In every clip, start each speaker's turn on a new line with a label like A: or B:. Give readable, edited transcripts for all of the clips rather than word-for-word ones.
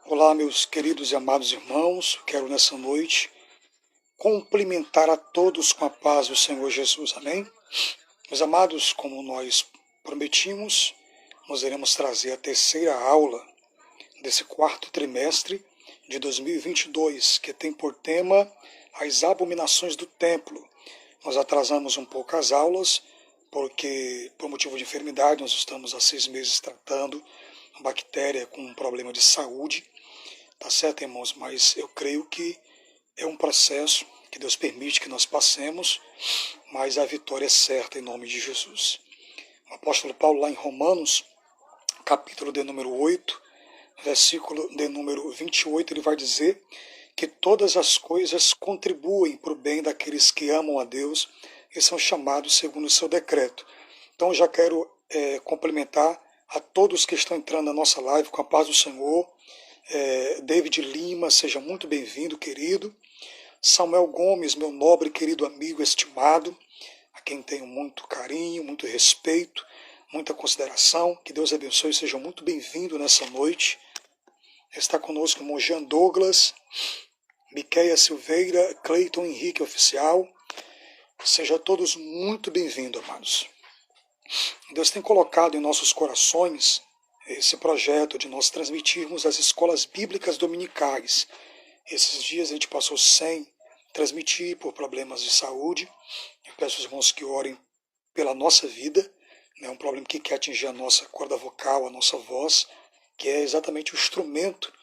A: Olá, meus queridos e amados irmãos, quero nessa noite cumprimentar a todos com a paz do Senhor Jesus, amém? Meus amados, como nós prometimos, nós iremos trazer a terceira aula desse quarto trimestre de 2022, que tem por tema as abominações do templo. Nós atrasamos um pouco as aulas, porque por motivo de enfermidade nós estamos há 6 meses tratando uma bactéria com um problema de saúde. Tá certo, irmãos? Mas eu creio que é um processo que Deus permite que nós passemos, mas a vitória é certa em nome de Jesus. O apóstolo Paulo, lá em Romanos, capítulo de número 8, versículo de número 28, ele vai dizer que todas as coisas contribuem para o bem daqueles que amam a Deus e são chamados segundo o seu decreto. Então eu já quero cumprimentar a todos que estão entrando na nossa live com a paz do Senhor. David Lima, seja muito bem-vindo, querido. Samuel Gomes, meu nobre querido amigo estimado, a quem tenho muito carinho, muito respeito, muita consideração. Que Deus abençoe, seja muito bem-vindo nessa noite. Está conosco o irmão Jean Douglas, Miqueia Silveira, Cleiton Henrique Oficial. Sejam todos muito bem-vindos, amados. Deus tem colocado em nossos corações esse projeto de nós transmitirmos as escolas bíblicas dominicais. Esses dias a gente passou sem transmitir por problemas de saúde. Eu peço aos irmãos que orem pela nossa vida. É um problema que quer atingir a nossa corda vocal, a nossa voz, que é exatamente o instrumento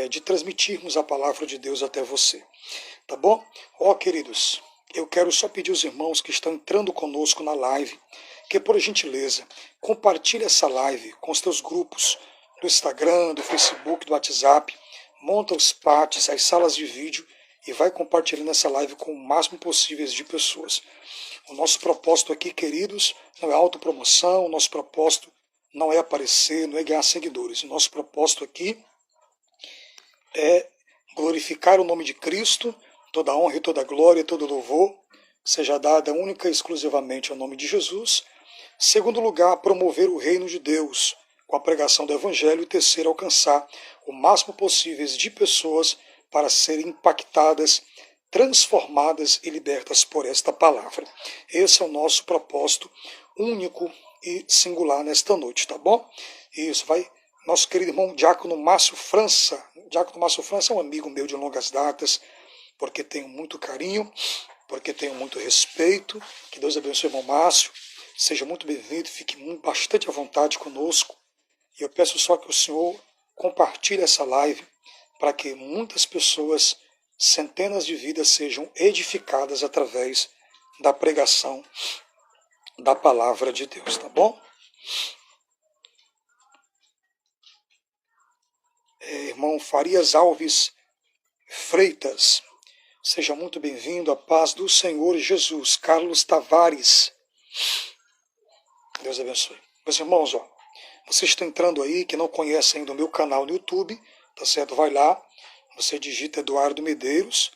A: de transmitirmos a palavra de Deus até você. Tá bom? Queridos, eu quero só pedir aos irmãos que estão entrando conosco na live, que por gentileza, compartilhe essa live com os teus grupos do Instagram, do Facebook, do WhatsApp, monta os chats, as salas de vídeo e vai compartilhando essa live com o máximo possível de pessoas. O nosso propósito aqui, queridos, não é autopromoção, o nosso propósito não é aparecer, não é ganhar seguidores. O nosso propósito aqui é glorificar o nome de Cristo, toda honra e toda glória e todo louvor seja dada única e exclusivamente ao nome de Jesus. Segundo lugar, promover o reino de Deus com a pregação do Evangelho. E terceiro, alcançar o máximo possível de pessoas para serem impactadas, transformadas e libertas por esta palavra. Esse é o nosso propósito único e singular nesta noite, tá bom? Isso, vai. Nosso querido irmão Diácono Márcio França. Diácono Márcio França é um amigo meu de longas datas, porque tenho muito carinho, porque tenho muito respeito. Que Deus abençoe o irmão Márcio. Seja muito bem-vindo, fique bastante à vontade conosco. E eu peço só que o Senhor compartilhe essa live para que muitas pessoas, centenas de vidas, sejam edificadas através da pregação da palavra de Deus, tá bom? Irmão Farias Alves Freitas, seja muito bem-vindo, a paz do Senhor Jesus. Carlos Tavares, Deus abençoe. Meus irmãos, vocês estão entrando aí, que não conhecem ainda o meu canal no YouTube, tá certo? Vai lá, você digita Eduardo Medeiros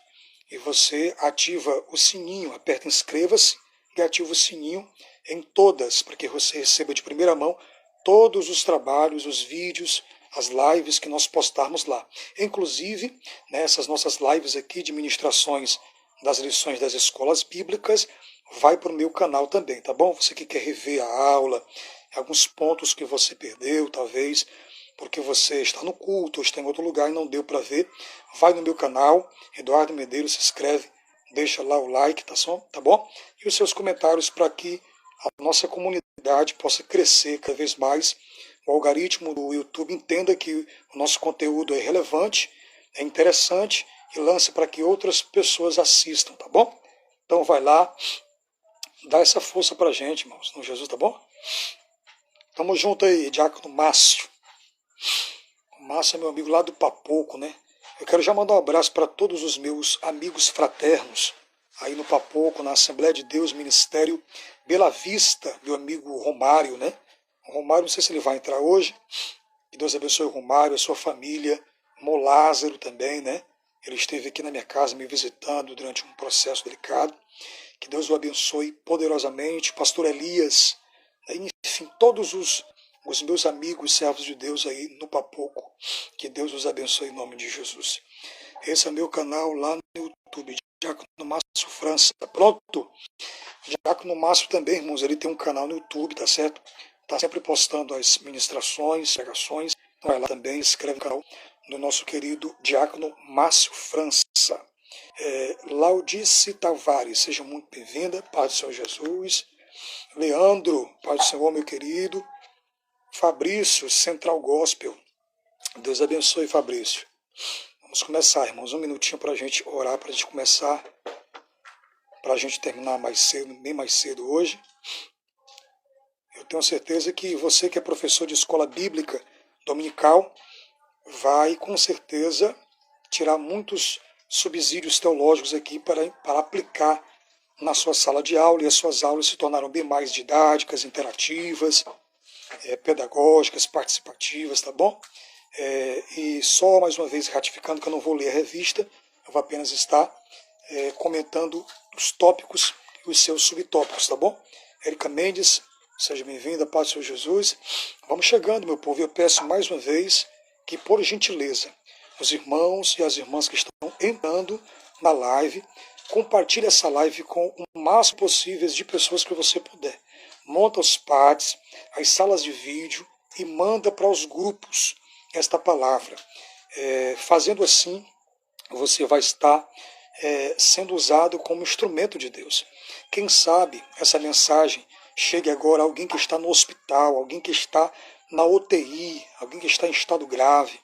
A: e você ativa o sininho, aperta inscreva-se e ativa o sininho em todas, para que você receba de primeira mão todos os trabalhos, os vídeos, as lives que nós postarmos lá. Inclusive, essas nossas lives aqui de ministrações das lições das escolas bíblicas, vai para o meu canal também, tá bom? Você que quer rever a aula, alguns pontos que você perdeu, talvez, porque você está no culto ou está em outro lugar e não deu para ver, vai no meu canal, Eduardo Medeiros, se inscreve, deixa lá o like, tá bom? E os seus comentários para que a nossa comunidade possa crescer cada vez mais, o algoritmo do YouTube entenda que o nosso conteúdo é relevante, é interessante e lance para que outras pessoas assistam, tá bom? Então vai lá, dá essa força pra gente, irmãos, no Jesus, tá bom? Tamo junto aí, Diácono Márcio. O Márcio é meu amigo lá do Papoco, né? Eu quero já mandar um abraço para todos os meus amigos fraternos aí no Papoco, na Assembleia de Deus, Ministério Bela Vista, meu amigo Romário, né? O Romário, não sei se ele vai entrar hoje. Que Deus abençoe o Romário, a sua família, Mo Lázaro também, né? Ele esteve aqui na minha casa me visitando durante um processo delicado. Que Deus o abençoe poderosamente. Pastor Elias, enfim, todos os os meus amigos, servos de Deus aí no Papoco. Que Deus os abençoe em nome de Jesus. Esse é o meu canal lá no YouTube, Diácono Márcio França. Pronto! Diácono Márcio também, irmãos, ele tem um canal no YouTube, tá certo? Está sempre postando as ministrações, pregações. Então vai lá também, escreve no canal do nosso querido Diácono Márcio França. Laudice Tavares, seja muito bem-vinda, Paz do Senhor Jesus. Leandro, Paz do Senhor, meu querido. Fabrício, Central Gospel. Deus abençoe, Fabrício. Vamos começar, irmãos, um minutinho para a gente orar, para a gente começar, para a gente terminar mais cedo, bem mais cedo hoje. Eu tenho certeza que você que é professor de escola bíblica dominical vai, com certeza, tirar muitos subsídios teológicos aqui para aplicar na sua sala de aula, e as suas aulas se tornaram bem mais didáticas, interativas, pedagógicas, participativas, tá bom? E só mais uma vez ratificando que eu não vou ler a revista, eu vou apenas estar comentando os tópicos e os seus subtópicos, tá bom? Érica Mendes, seja bem-vinda, Paz do Senhor Jesus. Vamos chegando, meu povo, e eu peço mais uma vez que, por gentileza, os irmãos e as irmãs que estão entrando na live, compartilhe essa live com o máximo possível de pessoas que você puder. Monta os pads, as salas de vídeo e manda para os grupos esta palavra. Fazendo assim, você vai estar sendo usado como instrumento de Deus. Quem sabe essa mensagem chegue agora a alguém que está no hospital, alguém que está na UTI, alguém que está em estado grave,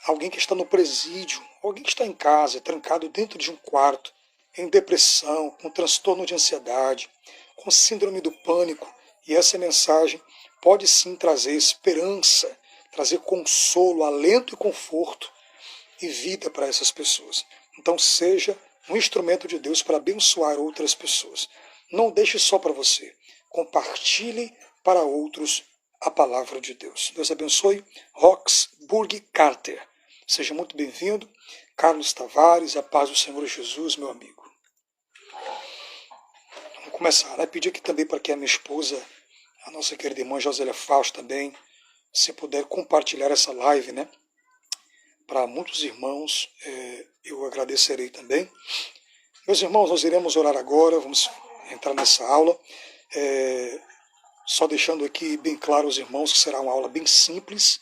A: alguém que está no presídio, alguém que está em casa, trancado dentro de um quarto, em depressão, com transtorno de ansiedade, com síndrome do pânico. E essa mensagem pode sim trazer esperança, trazer consolo, alento e conforto e vida para essas pessoas. Então seja um instrumento de Deus para abençoar outras pessoas. Não deixe só para você. Compartilhe para outros a palavra de Deus. Deus abençoe. Roxburg Carter. Seja muito bem-vindo. Carlos Tavares, a paz do Senhor Jesus, meu amigo. Vamos começar, né? Pedir aqui também para que a minha esposa, a nossa querida irmã Josélia Fausto também, se puder compartilhar essa live, né? Para muitos irmãos, eu agradecerei também. Meus irmãos, nós iremos orar agora, vamos entrar nessa aula. Só deixando aqui bem claro aos irmãos que será uma aula bem simples,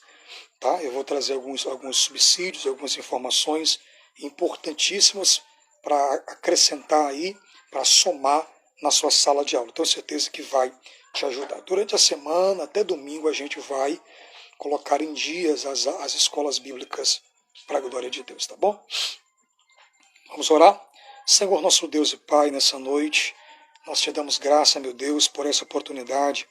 A: tá? Eu vou trazer alguns subsídios, algumas informações importantíssimas para acrescentar aí, para somar na sua sala de aula. Tenho certeza que vai te ajudar. Durante a semana, até domingo, a gente vai colocar em dias as escolas bíblicas para a glória de Deus, tá bom? Vamos orar? Senhor, nosso Deus e Pai, nessa noite, nós te damos graça, meu Deus, por essa oportunidade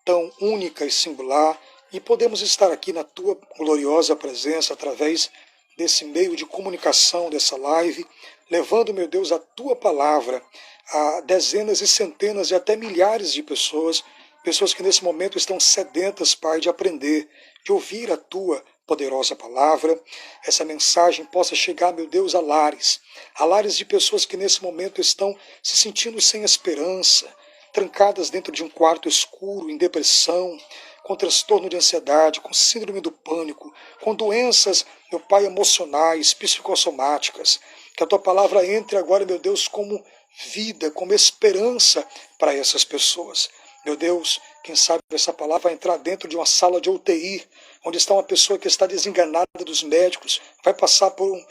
A: tão única e singular, e podemos estar aqui na Tua gloriosa presença, através desse meio de comunicação, dessa live, levando, meu Deus, a Tua palavra a dezenas e centenas e até milhares de pessoas, pessoas que nesse momento estão sedentas, Pai, de aprender, de ouvir a Tua poderosa palavra. Essa mensagem possa chegar, meu Deus, a lares de pessoas que nesse momento estão se sentindo sem esperança, trancadas dentro de um quarto escuro, em depressão, com transtorno de ansiedade, com síndrome do pânico, com doenças, meu Pai, emocionais, psicossomáticas. Que a Tua palavra entre agora, meu Deus, como vida, como esperança para essas pessoas. Meu Deus, quem sabe essa palavra vai entrar dentro de uma sala de UTI, onde está uma pessoa que está desenganada dos médicos, vai passar por um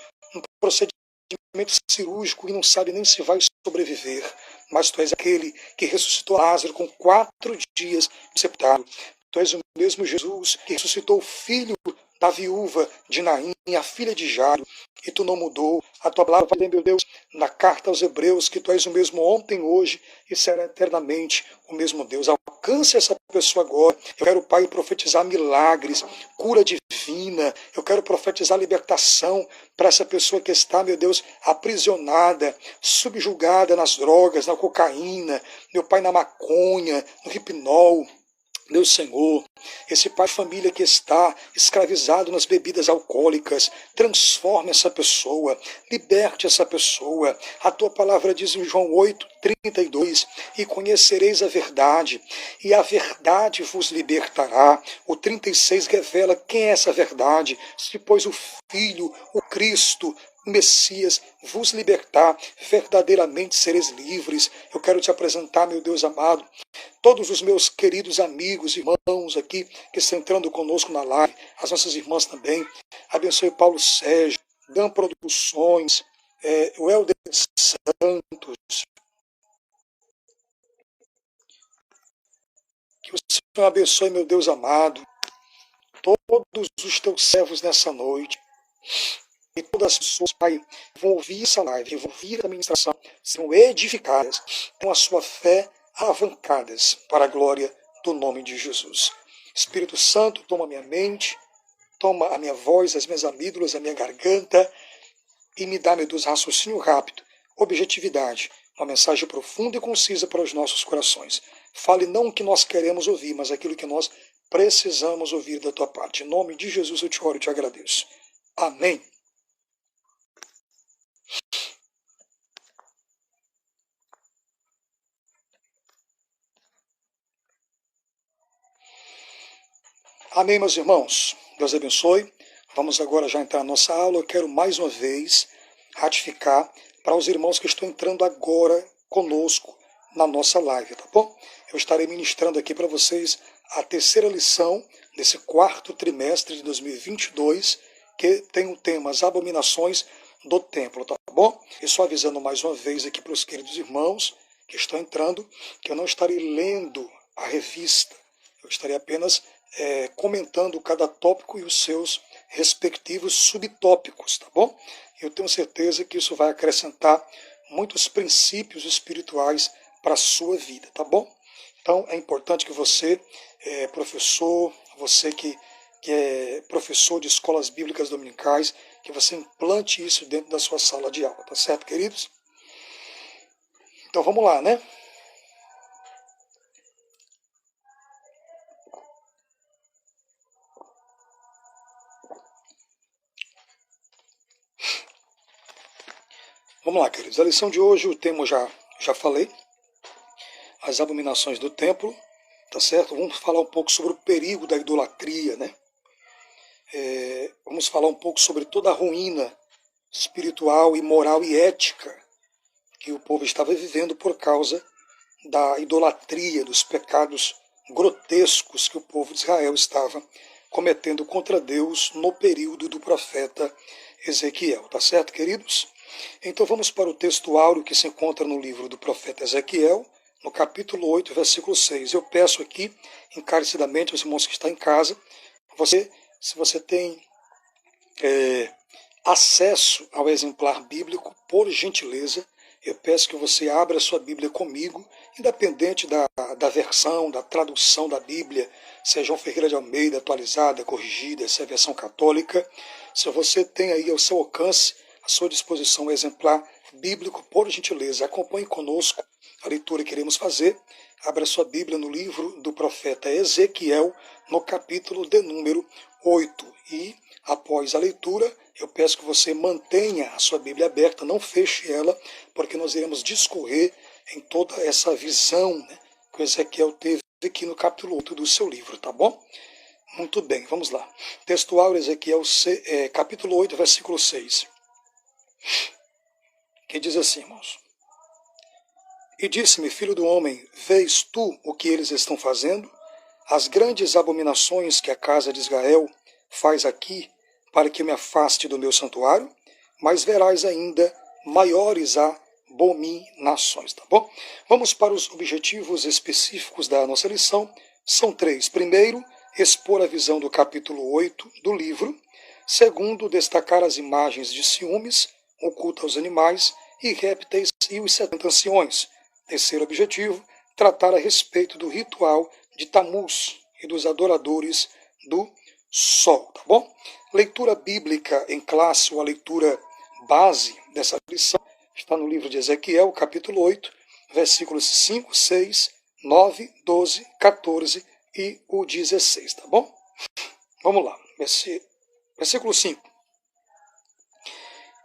A: procedimento cirúrgico e não sabe nem se vai sobreviver. Mas Tu és aquele que ressuscitou Lázaro com 4 dias de sepultado. Tu és o mesmo Jesus que ressuscitou o filho da viúva de Naim, a filha de Jairo, e Tu não mudou. A Tua palavra vai, meu Deus, na carta aos Hebreus, que Tu és o mesmo ontem, hoje e será eternamente o mesmo Deus. Alcance essa pessoa agora. Eu quero, Pai, profetizar milagres, cura divina. Eu quero profetizar libertação para essa pessoa que está, meu Deus, aprisionada, subjugada nas drogas, na cocaína, meu Pai, na maconha, no hipnol, meu Senhor, esse pai de família que está escravizado nas bebidas alcoólicas, transforme essa pessoa, liberte essa pessoa. A tua palavra diz em João 8:32, e conhecereis a verdade, e a verdade vos libertará. O 36 revela quem é essa verdade, se pois o Filho, o Cristo, o Messias, vos libertar, verdadeiramente sereis livres. Eu quero te apresentar, meu Deus amado, todos os meus queridos amigos, irmãos aqui, que estão entrando conosco na live, as nossas irmãs também. Abençoe Paulo Sérgio, Dan Produções, o Helder Santos. Que o Senhor abençoe, meu Deus amado, todos os teus servos nessa noite. E todas as pessoas, Pai, vão ouvir essa live, vão ouvir a ministração, serão edificadas com a sua fé alavancadas para a glória do nome de Jesus. Espírito Santo, toma minha mente, toma a minha voz, as minhas amígdalas, a minha garganta e me dá, meu Deus, raciocínio rápido, objetividade, uma mensagem profunda e concisa para os nossos corações. Fale não o que nós queremos ouvir, mas aquilo que nós precisamos ouvir da tua parte. Em nome de Jesus eu te oro e te agradeço. Amém. Amém, meus irmãos. Deus abençoe. Vamos agora já entrar na nossa aula. Eu quero mais uma vez ratificar para os irmãos que estão entrando agora conosco na nossa live, tá bom? Eu estarei ministrando aqui para vocês a terceira lição desse quarto trimestre de 2022, que tem o tema As Abominações do Templo, tá bom? E só avisando mais uma vez aqui para os queridos irmãos que estão entrando, que eu não estarei lendo a revista, eu estarei apenas comentando cada tópico e os seus respectivos subtópicos, tá bom? Eu tenho certeza que isso vai acrescentar muitos princípios espirituais para a sua vida, tá bom? Então é importante que você, professor, você que é professor de escolas bíblicas dominicais, que você implante isso dentro da sua sala de aula, tá certo, queridos? Então vamos lá, né? Vamos lá, queridos. A lição de hoje, o tema já falei, as abominações do templo, tá certo? Vamos falar um pouco sobre o perigo da idolatria, né? Vamos falar um pouco sobre toda a ruína espiritual e moral e ética que o povo estava vivendo por causa da idolatria, dos pecados grotescos que o povo de Israel estava cometendo contra Deus no período do profeta Ezequiel, tá certo, queridos? Então vamos para o texto áureo que se encontra no livro do profeta Ezequiel, no capítulo 8, versículo 6. Eu peço aqui, encarecidamente, aos irmãos que estão em casa, se você tem acesso ao exemplar bíblico, por gentileza, eu peço que você abra a sua Bíblia comigo, independente da versão, da tradução da Bíblia, seja João Ferreira de Almeida, atualizada, corrigida, se é a versão católica. Se você tem aí ao seu alcance, à sua disposição, um exemplar bíblico, por gentileza, acompanhe conosco a leitura que iremos fazer. Abra sua Bíblia no livro do profeta Ezequiel, no capítulo de número 8. E, após a leitura, eu peço que você mantenha a sua Bíblia aberta, não feche ela, porque nós iremos discorrer em toda essa visão, né, que o Ezequiel teve aqui no capítulo 8 do seu livro, tá bom? Muito bem, vamos lá. Textual Ezequiel, capítulo 8, versículo 6. Que diz assim, irmãos. E disse-me, filho do homem, vês tu o que eles estão fazendo? As grandes abominações que a casa de Israel faz aqui, para que eu me afaste do meu santuário, mas verás ainda maiores abominações, tá bom? Vamos para os objetivos específicos da nossa lição. São 3. Primeiro, expor a visão do capítulo 8 do livro. Segundo, destacar as imagens de ciúmes, oculta aos animais e répteis e os 70 anciões. Terceiro objetivo, tratar a respeito do ritual de Tamuz e dos adoradores do sol, tá bom? Leitura bíblica em classe, ou a leitura base dessa lição, está no livro de Ezequiel, capítulo 8, versículos 5, 6, 9, 12, 14 e o 16, tá bom? Vamos lá, versículo 5.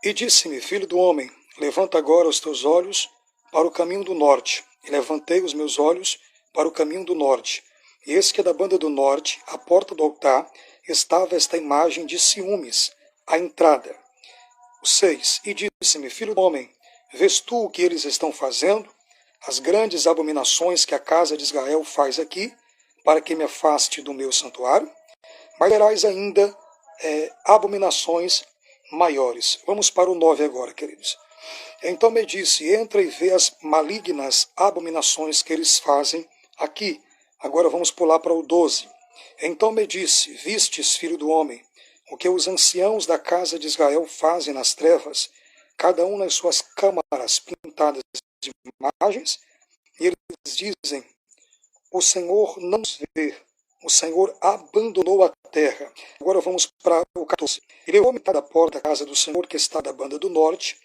A: E disse-me, filho do homem, levanta agora os teus olhos para o caminho do norte. E levantei os meus olhos para o caminho do norte. E eis que da banda do norte, à porta do altar, estava esta imagem de ciúmes, à entrada. O 6. E disse-me, filho do homem, vês tu o que eles estão fazendo? As grandes abominações que a casa de Israel faz aqui, para que me afaste do meu santuário? Mas verás ainda abominações maiores. Vamos para o 9 agora, queridos. Então me disse, entra e vê as malignas abominações que eles fazem aqui. Agora vamos pular para o 12. Então me disse, vistes, filho do homem, o que os anciãos da casa de Israel fazem nas trevas, cada um nas suas câmaras pintadas de imagens, e eles dizem, o Senhor não nos vê, o Senhor abandonou a terra. Agora vamos para o 14. Ele levou metade da porta da casa do Senhor, que está da banda do norte,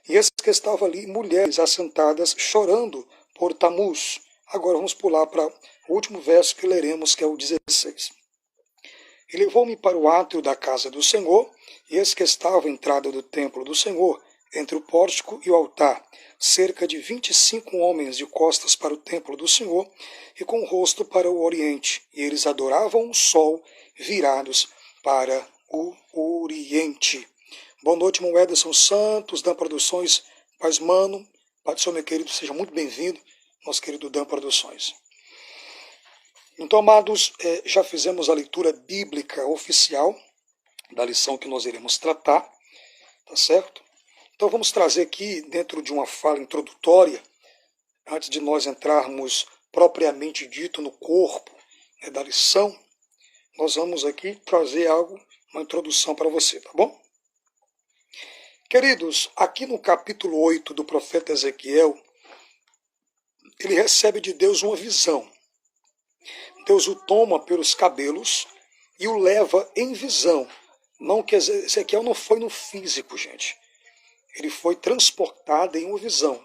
A: e eis que estavam ali mulheres assentadas, chorando por Tamuz. Agora vamos pular para o último verso que leremos, que é o 16. E levou-me para o átrio da casa do Senhor, e eis que estava a entrada do templo do Senhor, entre o pórtico e o altar, cerca de 25 homens de costas para o templo do Senhor, e com o rosto para o oriente, e eles adoravam o sol, virados para o oriente. Boa noite, irmão Ederson Santos, Dan Produções, Paz Mano, Pai do Senhor, meu querido, seja muito bem-vindo, nosso querido Dan Produções. Então, amados, já fizemos a leitura bíblica oficial da lição que nós iremos tratar, tá certo? Então vamos trazer aqui, dentro de uma fala introdutória, antes de nós entrarmos propriamente dito no corpo da lição, nós vamos aqui trazer uma introdução para você, tá bom? Queridos, aqui no capítulo 8 do profeta Ezequiel, ele recebe de Deus uma visão. Deus o toma pelos cabelos e o leva em visão. Não que Ezequiel não foi no físico, gente. Ele foi transportado em uma visão.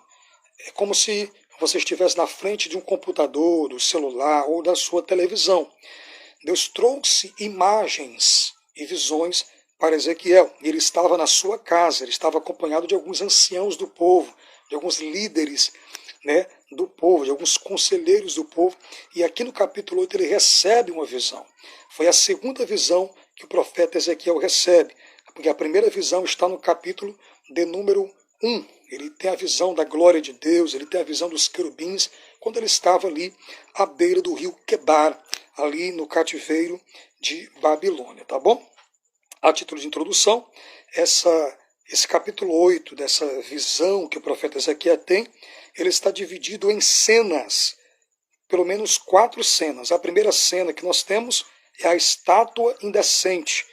A: É como se você estivesse na frente de um computador, do celular ou da sua televisão. Deus trouxe imagens e visões para Ezequiel. Ele estava na sua casa, ele estava acompanhado de alguns anciãos do povo, de alguns líderes, do povo, de alguns conselheiros do povo. E aqui no capítulo 8 ele recebe uma visão. Foi a segunda visão que o profeta Ezequiel recebe, porque a primeira visão está no capítulo de número 1. Ele tem a visão da glória de Deus, ele tem a visão dos querubins, quando ele estava ali à beira do rio Quebar, ali no cativeiro de Babilônia, tá bom? A título de introdução, esse capítulo 8, dessa visão que o profeta Ezequiel tem, ele está dividido em cenas, pelo menos 4 cenas. A primeira cena que nós temos é a estátua indecente,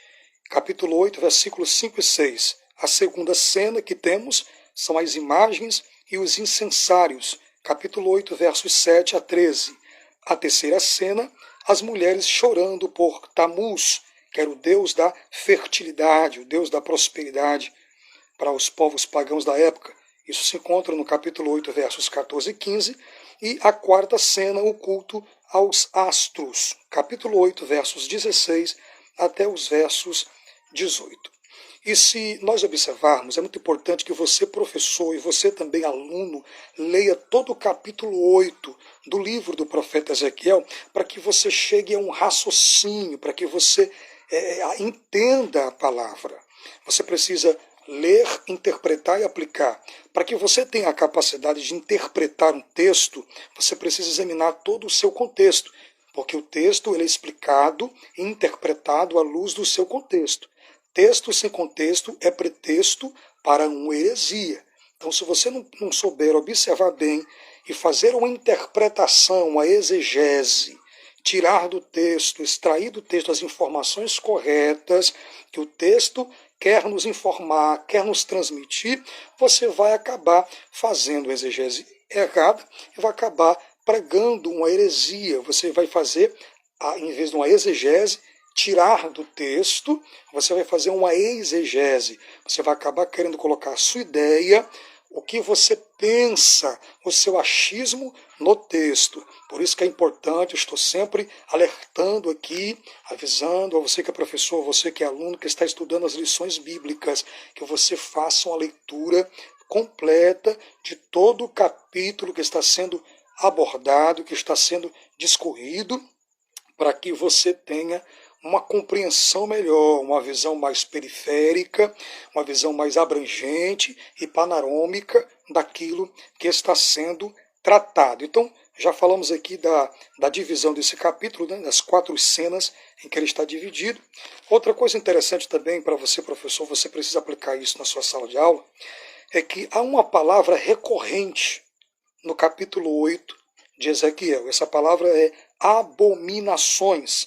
A: capítulo 8, versículos 5 e 6. A segunda cena que temos são as imagens e os incensários, capítulo 8, versos 7 a 13. A terceira cena, as mulheres chorando por Tamuz, que era o deus da fertilidade, o deus da prosperidade para os povos pagãos da época. Isso se encontra no capítulo 8, versos 14 e 15. E a quarta cena, o culto aos astros, capítulo 8, versos 16 até os versos 18. E se nós observarmos, é muito importante que você, professor, e você também, aluno, leia todo o capítulo 8 do livro do profeta Ezequiel, para que você chegue a um raciocínio, para que você entenda a palavra. Você precisa ler, interpretar e aplicar. Para que você tenha a capacidade de interpretar um texto, você precisa examinar todo o seu contexto, porque o texto ele é explicado e interpretado à luz do seu contexto. Texto sem contexto é pretexto para uma heresia. Então, se você não souber observar bem e fazer uma interpretação, uma exegese, tirar do texto, extrair do texto as informações corretas que o texto quer nos informar, quer nos transmitir, você vai acabar fazendo exegese errada e vai acabar pregando uma heresia. Você vai fazer, em vez de uma exegese, tirar do texto, você vai fazer uma exegese. Você vai acabar querendo colocar a sua ideia, o que você pensa, o seu achismo no texto. Por isso que é importante, eu estou sempre alertando aqui, avisando a você que é professor, você que é aluno, que está estudando as lições bíblicas, que você faça uma leitura completa de todo o capítulo que está sendo abordado, que está sendo discorrido, para que você tenha uma compreensão melhor, uma visão mais periférica, uma visão mais abrangente e panorâmica daquilo que está sendo tratado. Então, já falamos aqui da divisão desse capítulo, né, das 4 cenas em que ele está dividido. Outra coisa interessante também para você, professor, você precisa aplicar isso na sua sala de aula, é que há uma palavra recorrente no capítulo 8 de Ezequiel. Essa palavra é abominações.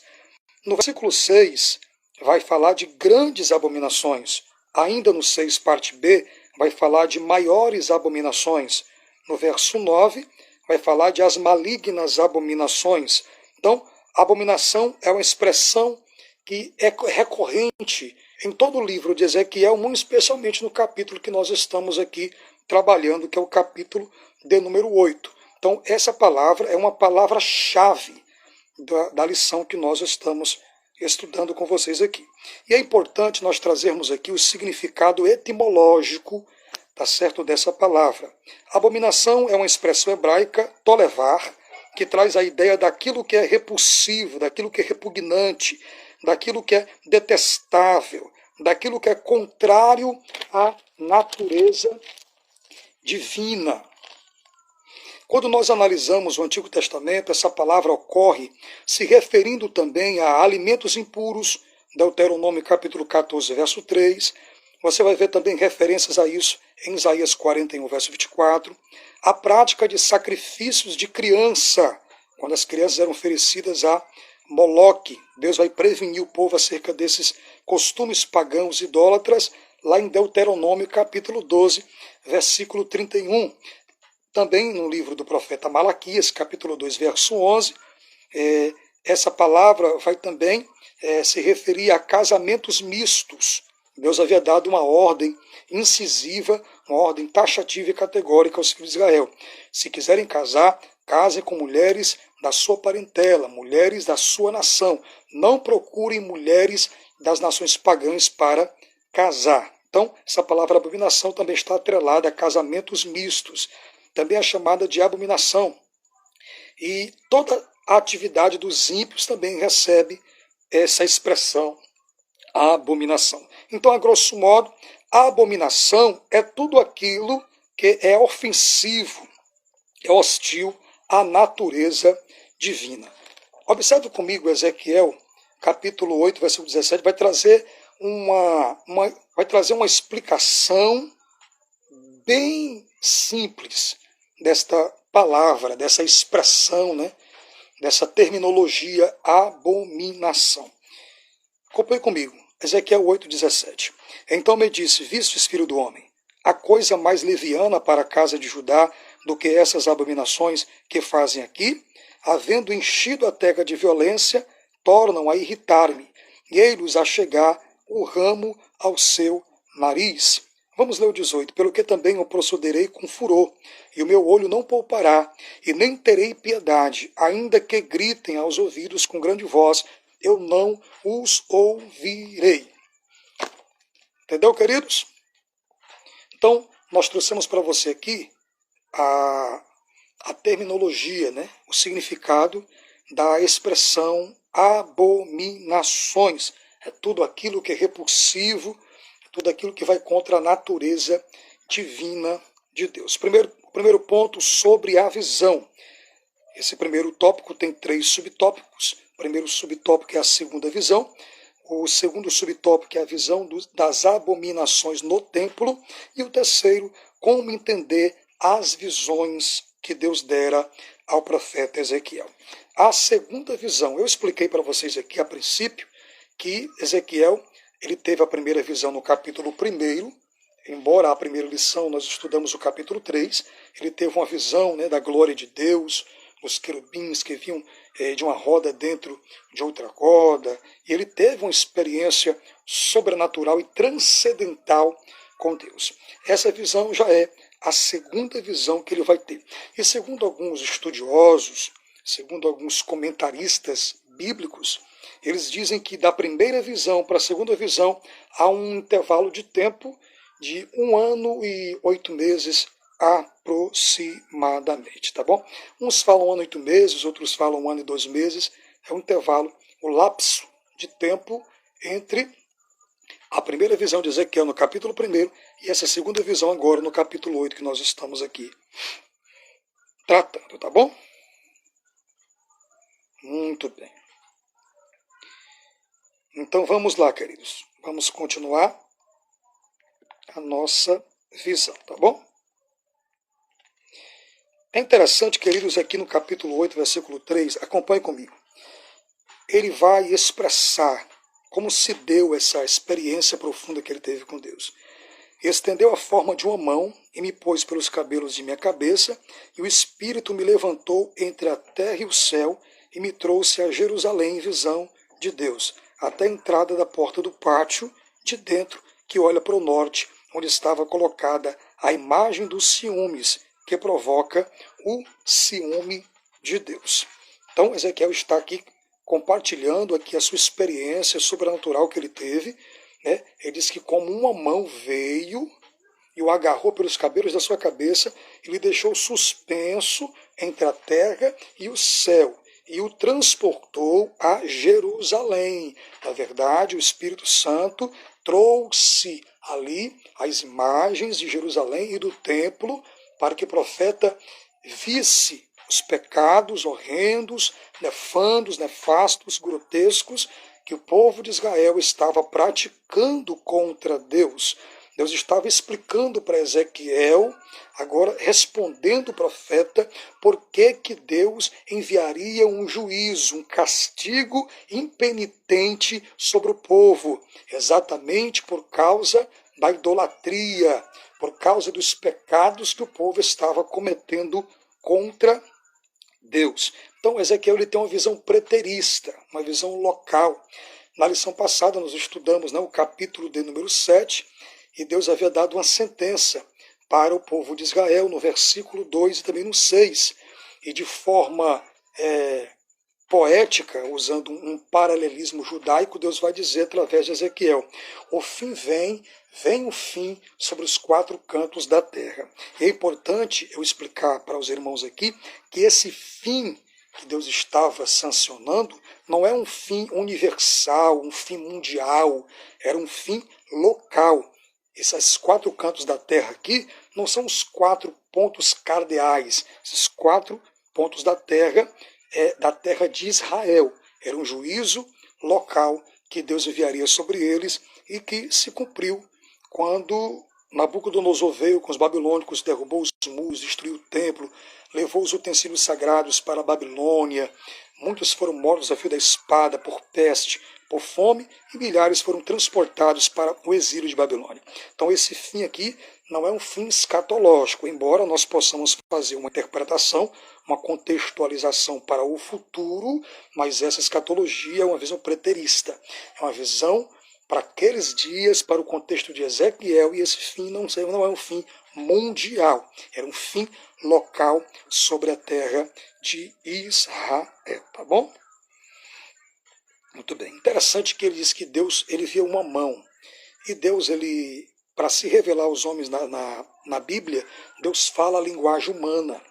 A: No versículo 6, vai falar de grandes abominações. Ainda no 6, parte B, vai falar de maiores abominações. No verso 9, vai falar de as malignas abominações. Então, abominação é uma expressão que é recorrente em todo o livro de Ezequiel, muito especialmente no capítulo que nós estamos aqui trabalhando, que é o capítulo de número 8. Então, essa palavra é uma palavra-chave da lição que nós estamos estudando com vocês aqui. E é importante nós trazermos aqui o significado etimológico, tá certo, dessa palavra. Abominação é uma expressão hebraica, tolevar, que traz a ideia daquilo que é repulsivo, daquilo que é repugnante, daquilo que é detestável, daquilo que é contrário à natureza divina. Quando nós analisamos o Antigo Testamento, essa palavra ocorre se referindo também a alimentos impuros, Deuteronômio capítulo 14, verso 3. Você vai ver também referências a isso em Isaías 41, verso 24. A prática de sacrifícios de criança, quando as crianças eram oferecidas a Moloque. Deus vai prevenir o povo acerca desses costumes pagãos idólatras, lá em Deuteronômio capítulo 12, versículo 31. Também no livro do profeta Malaquias, capítulo 2, verso 11, essa palavra vai também se referir a casamentos mistos. Deus havia dado uma ordem incisiva, uma ordem taxativa e categórica aos filhos de Israel. Se quiserem casar, casem com mulheres da sua parentela, mulheres da sua nação. Não procurem mulheres das nações pagãs para casar. Então, essa palavra abominação também está atrelada a casamentos mistos. Também é chamada de abominação. E toda a atividade dos ímpios também recebe essa expressão, abominação. Então, a grosso modo, a abominação é tudo aquilo que é ofensivo, é hostil à natureza divina. Observe comigo Ezequiel, capítulo 8, versículo 17, vai trazer uma explicação bem simples desta palavra, dessa expressão, né, dessa terminologia abominação. Acompanhe comigo, Ezequiel 8,17. Então me disse, vistes, filho do homem, a coisa mais leviana para a casa de Judá do que essas abominações que fazem aqui, havendo enchido a terra de violência, tornam a irritar-me, e ei-los a chegar o ramo ao seu nariz. Vamos ler o 18. Pelo que também eu procederei com furor, e o meu olho não poupará, e nem terei piedade, ainda que gritem aos ouvidos com grande voz, eu não os ouvirei. Entendeu, queridos? Então, nós trouxemos para você aqui a terminologia, né? O significado da expressão abominações. É tudo aquilo que é repulsivo, tudo aquilo que vai contra a natureza divina de Deus. O primeiro ponto sobre a visão. Esse primeiro tópico tem 3 subtópicos. O primeiro subtópico é a segunda visão. O segundo subtópico é a visão das abominações no templo. E o terceiro, como entender as visões que Deus dera ao profeta Ezequiel. A segunda visão, eu expliquei para vocês aqui a princípio que Ezequiel ele teve a primeira visão no capítulo 1, embora a primeira lição nós estudamos o capítulo 3, ele teve uma visão, né, da glória de Deus, os querubins que vinham de uma roda dentro de outra roda, e ele teve uma experiência sobrenatural e transcendental com Deus. Essa visão já é a segunda visão que ele vai ter. E segundo alguns estudiosos, segundo alguns comentaristas bíblicos, eles dizem que da primeira visão para a segunda visão há um intervalo de tempo de 1 ano e 8 meses aproximadamente, tá bom? Uns falam 1 ano e 8 meses, outros falam 1 ano e 2 meses. É um intervalo, o lapso de tempo entre a primeira visão de Ezequiel no capítulo 1 e essa segunda visão agora no capítulo 8 que nós estamos aqui tratando, tá bom? Muito bem. Então vamos lá, queridos. Vamos continuar a nossa visão, tá bom? É interessante, queridos, aqui no capítulo 8, versículo 3, acompanhe comigo. Ele vai expressar como se deu essa experiência profunda que ele teve com Deus. Estendeu a forma de uma mão e me pôs pelos cabelos de minha cabeça, e o Espírito me levantou entre a terra e o céu e me trouxe a Jerusalém em visão de Deus, até a entrada da porta do pátio de dentro, que olha para o norte, onde estava colocada a imagem dos ciúmes, que provoca o ciúme de Deus. Então, Ezequiel está aqui compartilhando aqui a sua experiência sobrenatural que ele teve, né? Ele diz que como uma mão veio e o agarrou pelos cabelos da sua cabeça e lhe deixou suspenso entre a terra e o céu e o transportou a Jerusalém. Na verdade, o Espírito Santo trouxe ali as imagens de Jerusalém e do templo para que o profeta visse os pecados horrendos, nefandos, nefastos, grotescos que o povo de Israel estava praticando contra Deus. Deus estava explicando para Ezequiel, agora respondendo o profeta, por que Deus enviaria um juízo, um castigo impenitente sobre o povo, exatamente por causa da idolatria, por causa dos pecados que o povo estava cometendo contra Deus. Então, Ezequiel ele tem uma visão preterista, uma visão local. Na lição passada, nós estudamos, né, o capítulo de número 7, e Deus havia dado uma sentença para o povo de Israel, no versículo 2 e também no 6. E de forma poética, usando um paralelismo judaico, Deus vai dizer através de Ezequiel: o fim vem o fim sobre os 4 cantos da terra. E é importante eu explicar para os irmãos aqui que esse fim que Deus estava sancionando não é um fim universal, um fim mundial, era um fim local. Esses 4 cantos da terra aqui não são os 4 pontos cardeais, esses 4 pontos da terra da terra de Israel. Era um juízo local que Deus enviaria sobre eles e que se cumpriu quando Nabucodonosor veio com os babilônicos, derrubou os muros, destruiu o templo, levou os utensílios sagrados para a Babilônia. Muitos foram mortos a fio da espada, por peste, por fome, e milhares foram transportados para o exílio de Babilônia. Então esse fim aqui não é um fim escatológico, embora nós possamos fazer uma interpretação, uma contextualização para o futuro, mas essa escatologia é uma visão preterista, é uma visão para aqueles dias, para o contexto de Ezequiel, e esse fim não é um fim mundial, era um fim local sobre a terra de Israel, tá bom? Muito bem. Interessante que ele diz que Deus ele via uma mão, e Deus, ele, para se revelar aos homens na Bíblia, Deus fala a linguagem humana.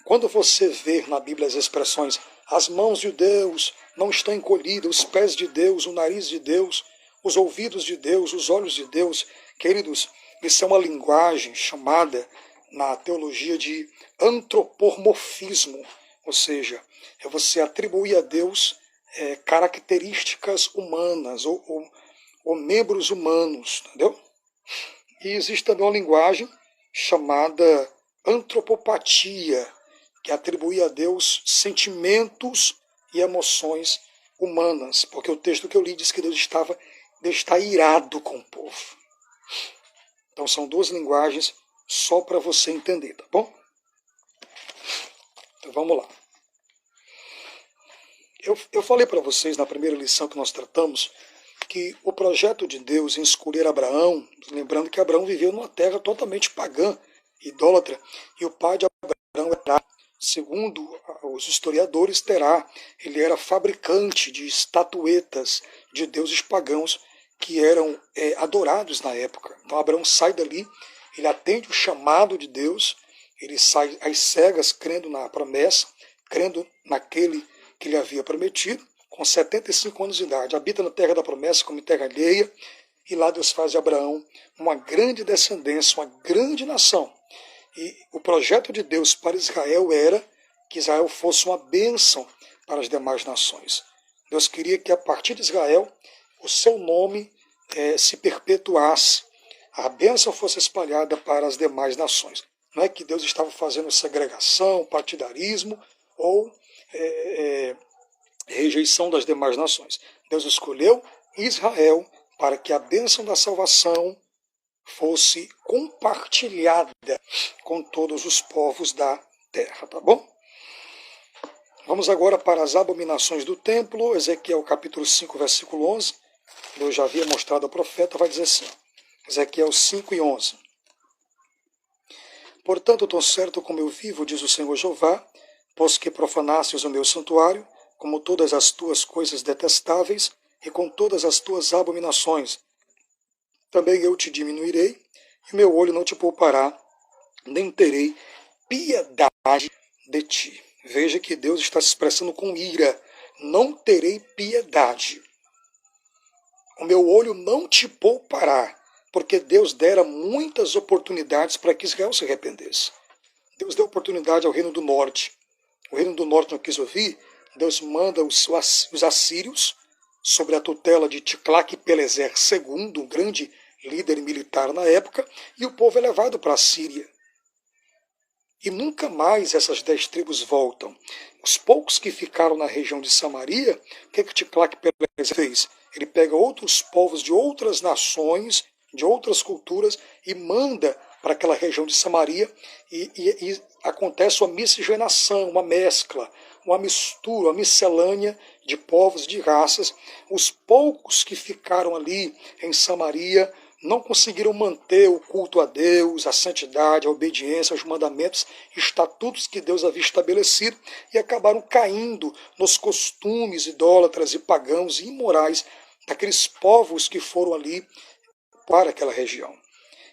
A: Quando você vê na Bíblia as expressões, as mãos de Deus não estão encolhidas, os pés de Deus, o nariz de Deus, os ouvidos de Deus, os olhos de Deus, queridos, isso é uma linguagem chamada na teologia de antropomorfismo, ou seja, é você atribuir a Deus características humanas ou membros humanos, entendeu? E existe também uma linguagem chamada antropopatia, que atribui a Deus sentimentos e emoções humanas, porque o texto que eu li diz que Deus está irado com o povo. Então são 2 linguagens só para você entender, tá bom? Então vamos lá. Eu falei para vocês na primeira lição que nós tratamos que o projeto de Deus em escolher Abraão, lembrando que Abraão viveu numa terra totalmente pagã, idólatra, e o pai de Abraão era, segundo os historiadores, ele era fabricante de estatuetas de deuses pagãos que eram adorados na época. Então Abraão sai dali, ele atende o chamado de Deus, ele sai às cegas, crendo na promessa, crendo naquele que lhe havia prometido, com 75 anos de idade, habita na terra da promessa como terra alheia, e lá Deus faz de Abraão uma grande descendência, uma grande nação. E o projeto de Deus para Israel era que Israel fosse uma bênção para as demais nações. Deus queria que a partir de Israel o seu nome se perpetuasse, a bênção fosse espalhada para as demais nações. Não é que Deus estava fazendo segregação, partidarismo ou rejeição das demais nações. Deus escolheu Israel para que a bênção da salvação fosse compartilhada com todos os povos da terra, tá bom? Vamos agora para as abominações do templo, Ezequiel capítulo 5, versículo 11. Eu já havia mostrado ao profeta, vai dizer assim, Ezequiel 5 e 11. Portanto, tão certo como eu vivo, diz o Senhor Jeová, pois que profanastes o meu santuário, como todas as tuas coisas detestáveis, e com todas as tuas abominações, também eu te diminuirei, e meu olho não te poupará, nem terei piedade de ti. Veja que Deus está se expressando com ira. Não terei piedade. O meu olho não te poupará, porque Deus dera muitas oportunidades para que Israel se arrependesse. Deus deu oportunidade ao Reino do Norte. O Reino do Norte não quis ouvir. Deus manda os assírios, sob a tutela de Ticlac-Pileser II, um grande líder militar na época, e o povo é levado para a Síria. E nunca mais essas 10 tribos voltam. Os poucos que ficaram na região de Samaria, o que Ticlac-Pileser fez? Ele pega outros povos de outras nações, de outras culturas, e manda para aquela região de Samaria, e acontece uma miscigenação, uma mescla, uma mistura, uma miscelânea de povos, de raças. Os poucos que ficaram ali em Samaria não conseguiram manter o culto a Deus, a santidade, a obediência aos mandamentos, estatutos que Deus havia estabelecido, e acabaram caindo nos costumes idólatras e pagãos e imorais daqueles povos que foram ali para aquela região.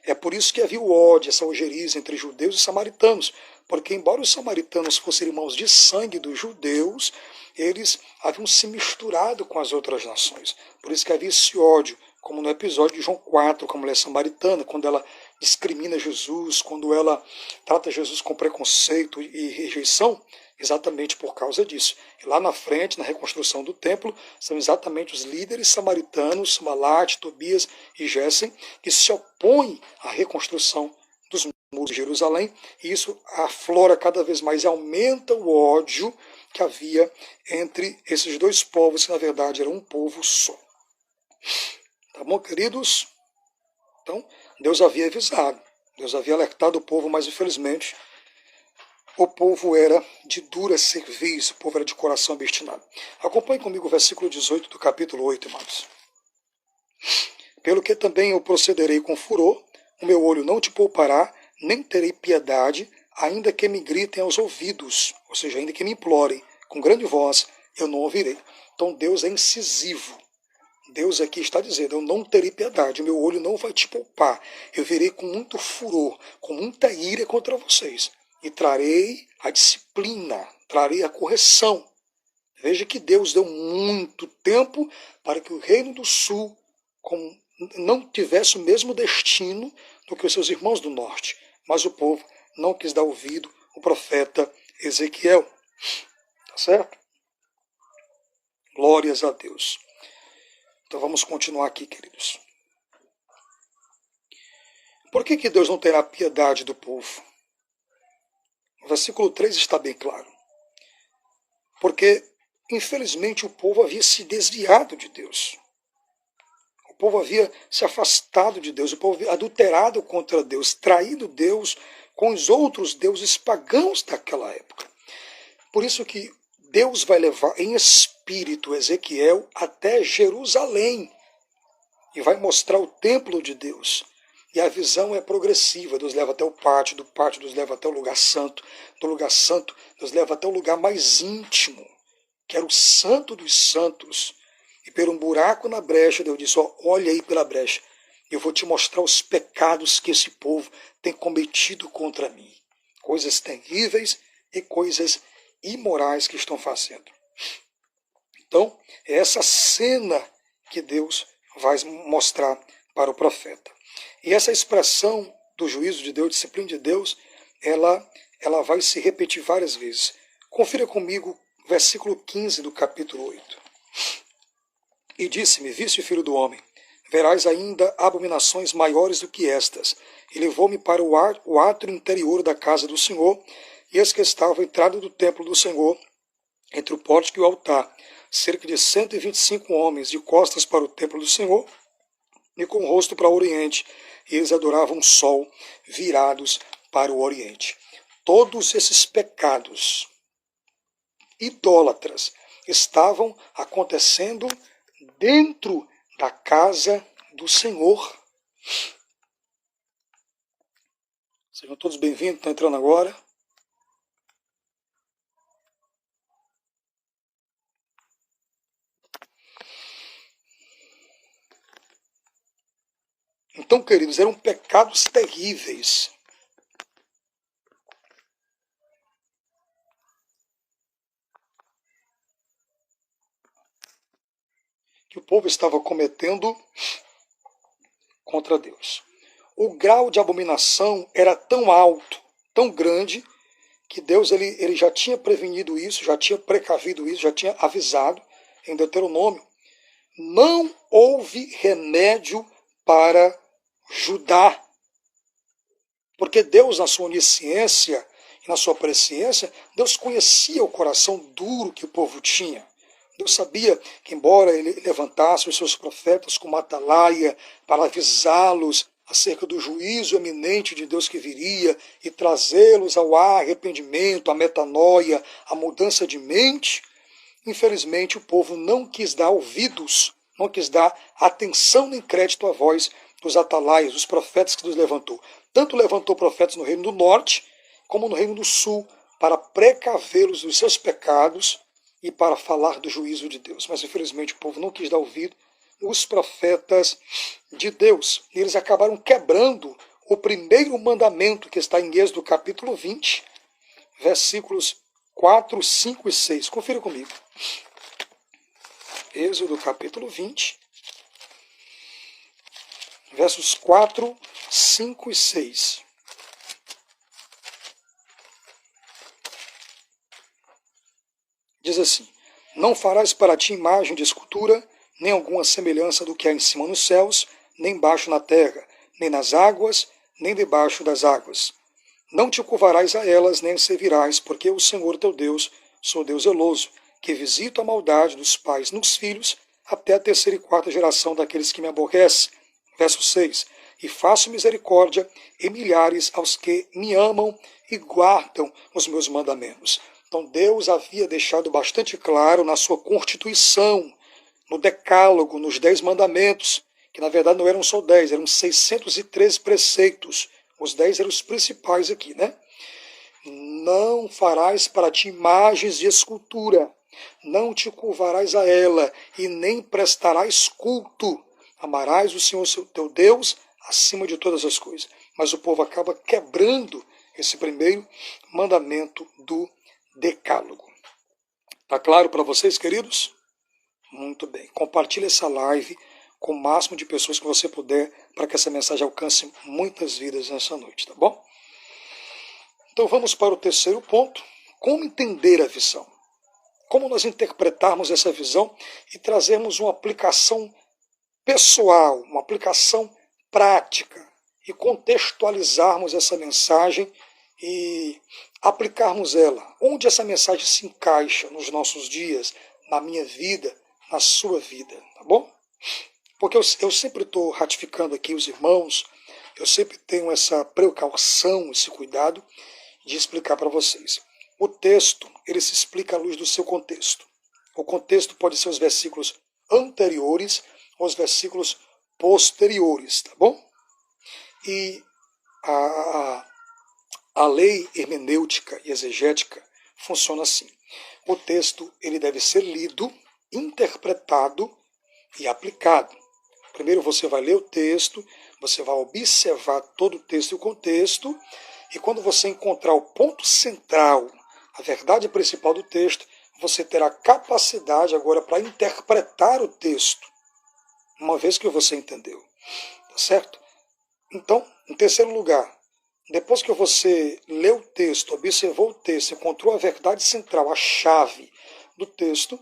A: É por isso que havia o ódio, essa ojeriza entre judeus e samaritanos, porque embora os samaritanos fossem irmãos de sangue dos judeus, eles haviam se misturado com as outras nações. Por isso que havia esse ódio, como no episódio de João 4, com a mulher samaritana, quando ela discrimina Jesus, quando ela trata Jesus com preconceito e rejeição, exatamente por causa disso. E lá na frente, na reconstrução do templo, são exatamente os líderes samaritanos, Sambalate, Tobias e Gessem, que se opõem à reconstrução dos muros de Jerusalém, e isso aflora cada vez mais e aumenta o ódio que havia entre esses dois povos, que na verdade eram um povo só. Tá bom, queridos? Então, Deus havia avisado, Deus havia alertado o povo, mas infelizmente o povo era de dura cerviz, o povo era de coração obstinado. Acompanhe comigo o versículo 18 do capítulo 8, irmãos. Pelo que também eu procederei com furor, o meu olho não te poupará, nem terei piedade, ainda que me gritem aos ouvidos, ou seja, ainda que me implorem com grande voz, eu não ouvirei. Então Deus é incisivo. Deus aqui está dizendo, eu não terei piedade, o meu olho não vai te poupar, eu virei com muito furor, com muita ira contra vocês, e trarei a disciplina, trarei a correção. Veja que Deus deu muito tempo para que o Reino do Sul não tivesse o mesmo destino do que os seus irmãos do Norte, mas o povo não quis dar ouvido ao profeta Ezequiel. Tá certo? Glórias a Deus. Então vamos continuar aqui, queridos. Por que Deus não terá piedade do povo? O versículo 3 está bem claro. Porque, infelizmente, o povo havia se desviado de Deus. O povo havia se afastado de Deus, o povo havia adulterado contra Deus, traído Deus com os outros deuses pagãos daquela época. Por isso que Deus vai levar em espírito Ezequiel até Jerusalém e vai mostrar o templo de Deus. E a visão é progressiva, Deus leva até o pátio, do pátio Deus leva até o lugar santo, do lugar santo Deus leva até o lugar mais íntimo, que era o santo dos santos. E por um buraco na brecha, Deus disse, olha aí pela brecha, eu vou te mostrar os pecados que esse povo tem cometido contra mim. Coisas terríveis e coisas imorais que estão fazendo. Então, é essa cena que Deus vai mostrar para o profeta. E essa expressão do juízo de Deus, disciplina de Deus, ela vai se repetir várias vezes. Confira comigo o versículo 15 do capítulo 8. E disse-me, viste, filho do homem, verás ainda abominações maiores do que estas. E levou-me para o átrio interior da casa do Senhor, e eis que estava a entrada do templo do Senhor, entre o pórtico e o altar, cerca de 125 homens de costas para o templo do Senhor, e com o rosto para o oriente, e eles adoravam o sol, virados para o oriente. Todos esses pecados idólatras estavam acontecendo dentro da casa do Senhor. Sejam todos bem-vindos, estão entrando agora. Então, queridos, eram pecados terríveis. Que o povo estava cometendo contra Deus. O grau de abominação era tão alto, tão grande, que Deus ele já tinha prevenido isso, já tinha precavido isso, já tinha avisado em Deuteronômio. Não houve remédio para Judá. Porque Deus, na sua onisciência e na sua presciência, Deus conhecia o coração duro que o povo tinha. Deus sabia que, embora ele levantasse os seus profetas como atalaia para avisá-los acerca do juízo eminente de Deus que viria e trazê-los ao arrependimento, à metanoia, à mudança de mente, infelizmente o povo não quis dar ouvidos, não quis dar atenção nem crédito à voz dos atalaias, dos profetas que Deus levantou. Tanto levantou profetas no reino do norte, como no reino do sul, para precavê-los dos seus pecados e para falar do juízo de Deus. Mas infelizmente o povo não quis dar ouvido os profetas de Deus. E eles acabaram quebrando o primeiro mandamento que está em Êxodo capítulo 20, versículos 4, 5 e 6. Confira comigo. Êxodo capítulo 20, versos 4, 5 e 6. Diz assim, não farás para ti imagem de escultura, nem alguma semelhança do que há em cima nos céus, nem embaixo na terra, nem nas águas, nem debaixo das águas. Não te curvarás a elas, nem servirás, porque o Senhor teu Deus, sou Deus zeloso, que visito a maldade dos pais nos filhos, até a terceira e quarta geração daqueles que me aborrecem. Verso 6. E faço misericórdia e milhares aos que me amam e guardam os meus mandamentos. Então Deus havia deixado bastante claro na sua constituição, no decálogo, nos 10 mandamentos, que na verdade não eram só 10, eram 613 preceitos. Os 10 eram os principais aqui, né? Não farás para ti imagens de escultura, não te curvarás a ela, e nem prestarás culto. Amarás o Senhor teu Deus acima de todas as coisas. Mas o povo acaba quebrando esse primeiro mandamento do decálogo. Tá claro para vocês, queridos? Muito bem. Compartilhe essa live com o máximo de pessoas que você puder, para que essa mensagem alcance muitas vidas nessa noite, tá bom? Então vamos para o terceiro ponto. Como entender a visão? Como nós interpretarmos essa visão e trazermos uma aplicação pessoal, uma aplicação prática, e contextualizarmos essa mensagem e aplicarmos ela. Onde essa mensagem se encaixa nos nossos dias, na minha vida, na sua vida, tá bom? Porque eu sempre estou ratificando aqui os irmãos, eu sempre tenho essa precaução, esse cuidado de explicar para vocês. O texto, ele se explica à luz do seu contexto. O contexto pode ser os versículos anteriores ou os versículos posteriores, tá bom? E a lei hermenêutica e exegética funciona assim. O texto ele deve ser lido, interpretado e aplicado. Primeiro você vai ler o texto, você vai observar todo o texto e o contexto, e quando você encontrar o ponto central, a verdade principal do texto, você terá capacidade agora para interpretar o texto, uma vez que você entendeu. Tá certo? Então, em terceiro lugar, depois que você leu o texto, observou o texto, encontrou a verdade central, a chave do texto,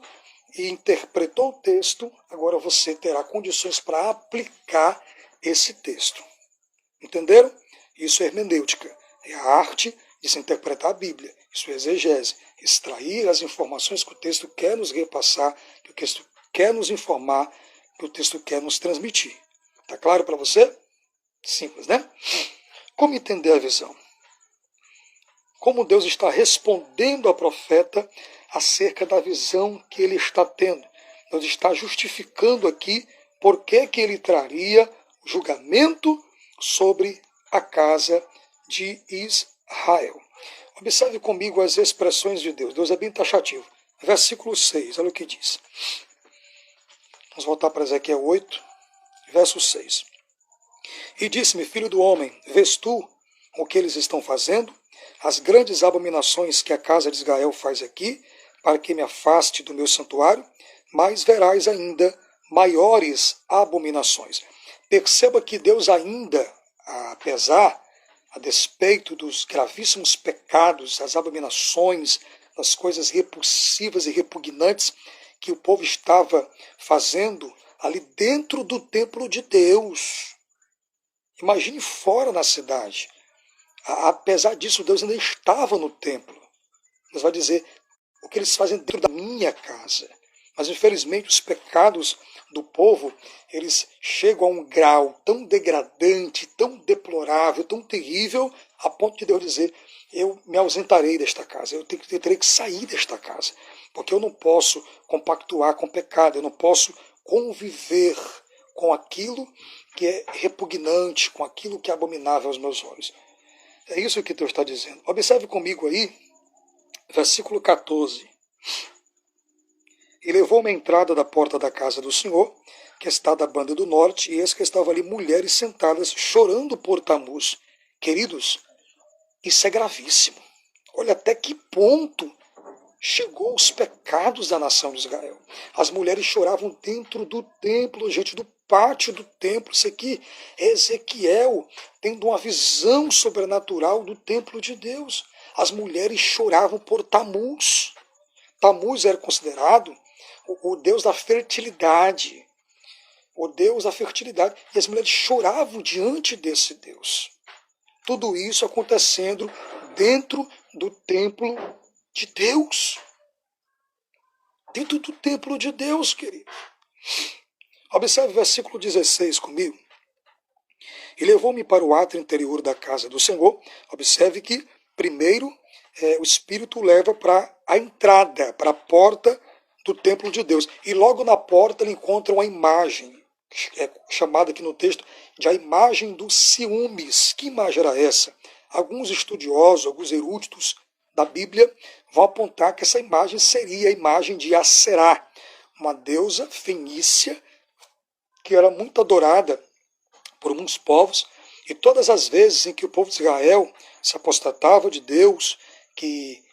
A: e interpretou o texto, agora você terá condições para aplicar esse texto. Entenderam? Isso é hermenêutica. É a arte de se interpretar a Bíblia. Isso é exegese. Extrair as informações que o texto quer nos repassar, que o texto quer nos informar, que o texto quer nos transmitir. Está claro para você? Simples, né? Como entender a visão? Como Deus está respondendo ao profeta acerca da visão que ele está tendo. Deus está justificando aqui por que ele traria julgamento sobre a casa de Israel. Observe comigo as expressões de Deus. Deus é bem taxativo. Versículo 6, olha o que diz. Vamos voltar para Ezequiel 8, verso 6. E disse-me, filho do homem, vês tu o que eles estão fazendo? As grandes abominações que a casa de Israel faz aqui, para que me afaste do meu santuário, mas verás ainda maiores abominações. Perceba que Deus ainda, a despeito dos gravíssimos pecados, das abominações, das coisas repulsivas e repugnantes que o povo estava fazendo ali dentro do templo de Deus. Imagine fora na cidade. Apesar disso, Deus ainda estava no templo. Deus vai dizer o que eles fazem dentro da minha casa. Mas, infelizmente, os pecados do povo, eles chegam a um grau tão degradante, tão deplorável, tão terrível, a ponto de Deus dizer, eu me ausentarei desta casa, eu terei que sair desta casa, porque eu não posso compactuar com o pecado, eu não posso conviver com aquilo que é repugnante, com aquilo que é abominável aos meus olhos. É isso que Deus está dizendo. Observe comigo aí, versículo 14. E levou-me à entrada da porta da casa do Senhor, que está da banda do norte, e eis que estavam ali mulheres sentadas, chorando por Tamuz. Queridos, isso é gravíssimo. Olha até que ponto chegou os pecados da nação de Israel. As mulheres choravam dentro do templo, gente, do pátio do templo. Isso aqui é Ezequiel tendo uma visão sobrenatural do templo de Deus. As mulheres choravam por Tamuz. Tamuz era considerado o deus da fertilidade. O deus da fertilidade. E as mulheres choravam diante desse Deus. Tudo isso acontecendo dentro do templo de Deus. Dentro do templo de Deus, querido. Observe o versículo 16 comigo. E levou-me para o átrio interior da casa do Senhor. Observe que, primeiro, o Espírito leva para a entrada, para a porta do templo de Deus. E logo na porta ele encontra uma imagem, chamada aqui no texto de a imagem dos ciúmes. Que imagem era essa? Alguns estudiosos, alguns eruditos da Bíblia vão apontar que essa imagem seria a imagem de Aserá, uma deusa fenícia que era muito adorada por muitos povos, e todas as vezes em que o povo de Israel se apostatava de Deus, que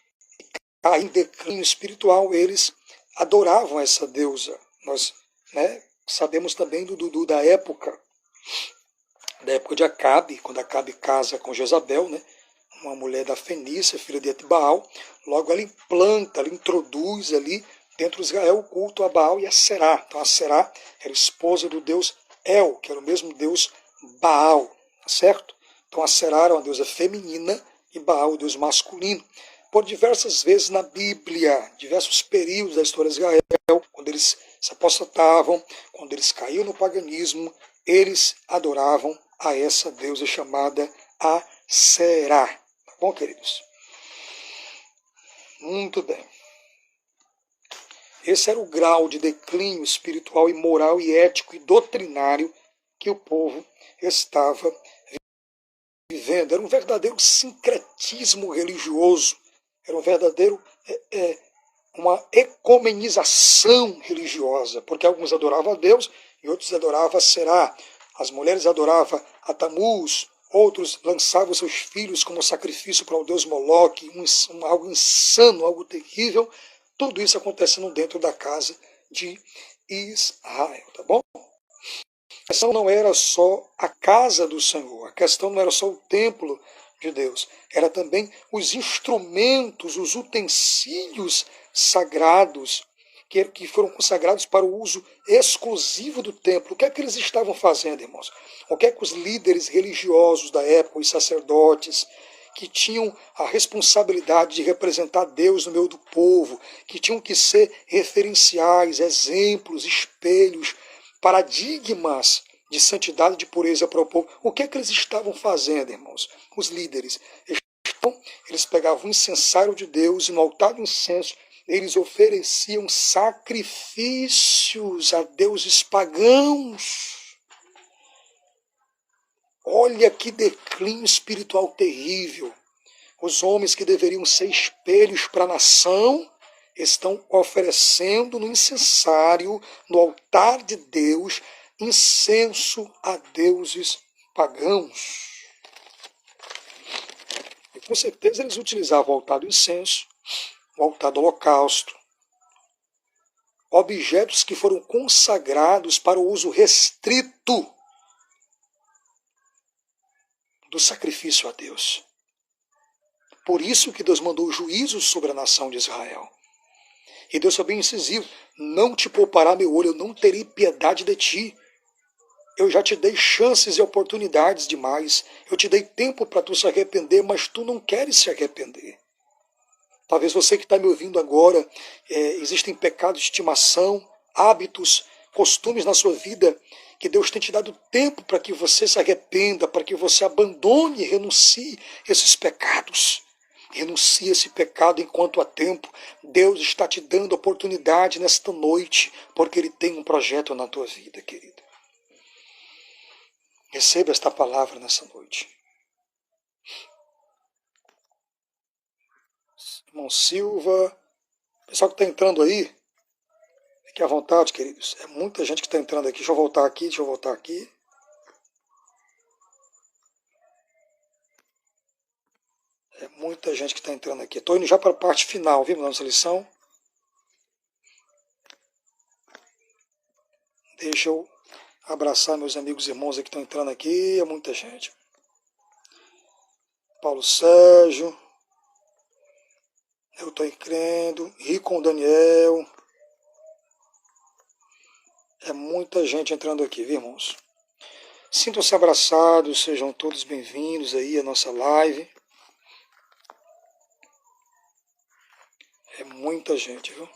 A: caía em declínio espiritual, eles adoravam essa deusa. Nós sabemos também da época de Acabe, quando Acabe casa com Jezabel, uma mulher da Fenícia, filha de Etbaal. Logo ela implanta, ela introduz ali dentro de Israel o culto a Baal e a Será. Então a Será era esposa do deus El, que era o mesmo deus Baal, certo? Então a Será era uma deusa feminina e Baal o deus masculino. Por diversas vezes na Bíblia, diversos períodos da história de Israel, quando eles se apostatavam, quando eles caíam no paganismo, eles adoravam a essa deusa chamada Aserá. Tá bom, queridos? Muito bem. Esse era o grau de declínio espiritual e moral e ético e doutrinário que o povo estava vivendo, era um verdadeiro sincretismo religioso, era um verdadeiro uma ecumenização religiosa, porque alguns adoravam a Deus e outros adoravam a Será. As mulheres adoravam a Tamuz, outros lançavam seus filhos como sacrifício para o deus Moloque, algo insano, algo terrível. Tudo isso acontecendo dentro da casa de Israel, tá bom? A questão não era só a casa do Senhor, a questão não era só o templo de Deus, era também os instrumentos, os utensílios sagrados que foram consagrados para o uso exclusivo do templo. O que é que eles estavam fazendo, irmãos? O que é que os líderes religiosos da época, os sacerdotes, que tinham a responsabilidade de representar Deus no meio do povo, que tinham que ser referenciais, exemplos, espelhos, paradigmas de santidade e de pureza para o povo. O que é que eles estavam fazendo, irmãos? Os líderes. Eles pegavam o incensário de Deus e no altar do incenso eles ofereciam sacrifícios a deuses pagãos. Olha que declínio espiritual terrível. Os homens que deveriam ser espelhos para a nação estão oferecendo no incensário, no altar de Deus, incenso a deuses pagãos. E com certeza eles utilizavam o altar do incenso, o altar do holocausto, objetos que foram consagrados para o uso restrito do sacrifício a Deus. Por isso que Deus mandou juízos sobre a nação de Israel. E Deus foi bem incisivo: não te poupará meu olho, eu não terei piedade de ti. Eu já te dei chances e oportunidades demais. Eu te dei tempo para tu se arrepender, mas tu não queres se arrepender. Talvez você que está me ouvindo agora, existem pecados de estimação, hábitos, costumes na sua vida, que Deus tem te dado tempo para que você se arrependa, para que você abandone e renuncie esses pecados. Renuncie esse pecado enquanto há tempo. Deus está te dando oportunidade nesta noite, porque Ele tem um projeto na tua vida, querido. Receba esta palavra nessa noite. Irmão Silva, pessoal que está entrando aí, fique à vontade, queridos. É muita gente que está entrando aqui. Deixa eu voltar aqui. É muita gente que está entrando aqui. Estou indo já para a parte final, viu, da nossa lição. Deixa eu abraçar meus amigos e irmãos que estão entrando aqui. É muita gente. Paulo Sérgio. Eu estou crendo. Ricom Daniel. É muita gente entrando aqui, viu, irmãos? Sintam-se abraçados, sejam todos bem-vindos aí à nossa live. É muita gente, viu?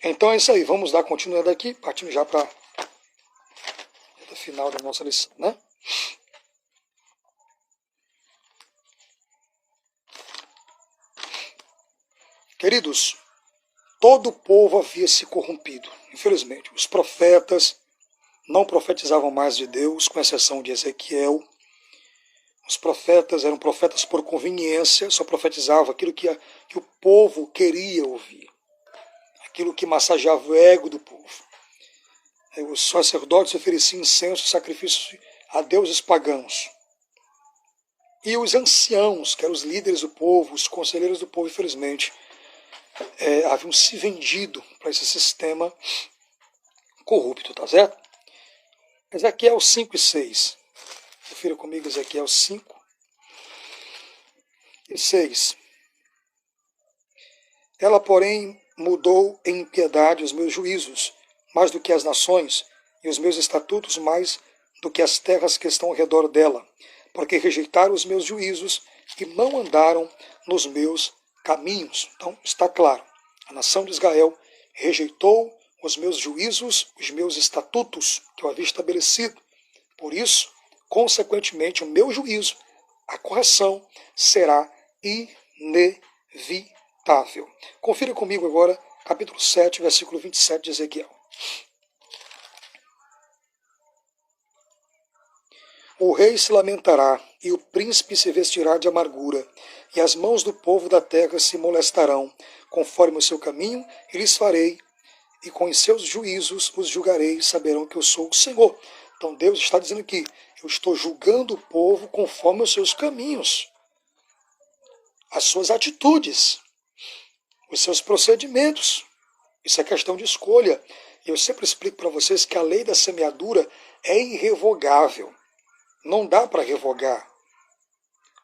A: Então é isso aí, vamos dar continuidade aqui, partindo já para o final da nossa lição, né? Queridos, todo o povo havia se corrompido, infelizmente. Os profetas não profetizavam mais de Deus, com exceção de Ezequiel. Os profetas eram profetas por conveniência, só profetizavam aquilo que o povo queria ouvir, aquilo que massageava o ego do povo. Os sacerdotes ofereciam incenso e sacrifícios a deuses pagãos. E os anciãos, que eram os líderes do povo, os conselheiros do povo, infelizmente, haviam se vendido para esse sistema corrupto, tá certo? Ezequiel 5 e 6. Confira comigo Ezequiel 5 e 6. Ela, porém, mudou em impiedade os meus juízos, mais do que as nações, e os meus estatutos mais do que as terras que estão ao redor dela, porque rejeitaram os meus juízos e não andaram nos meus caminhos. Então, está claro, a nação de Israel rejeitou os meus juízos, os meus estatutos que eu havia estabelecido. Por isso, consequentemente, o meu juízo, a correção, será inevitável. Confira comigo agora, capítulo 7, versículo 27 de Ezequiel. O rei se lamentará, e o príncipe se vestirá de amargura, e as mãos do povo da terra se molestarão, conforme o seu caminho, e lhes farei, e com os seus juízos os julgarei, e saberão que eu sou o Senhor. Então Deus está dizendo aqui, eu estou julgando o povo conforme os seus caminhos, as suas atitudes, os seus procedimentos. Isso é questão de escolha. E eu sempre explico para vocês que a lei da semeadura é irrevogável. Não dá para revogar.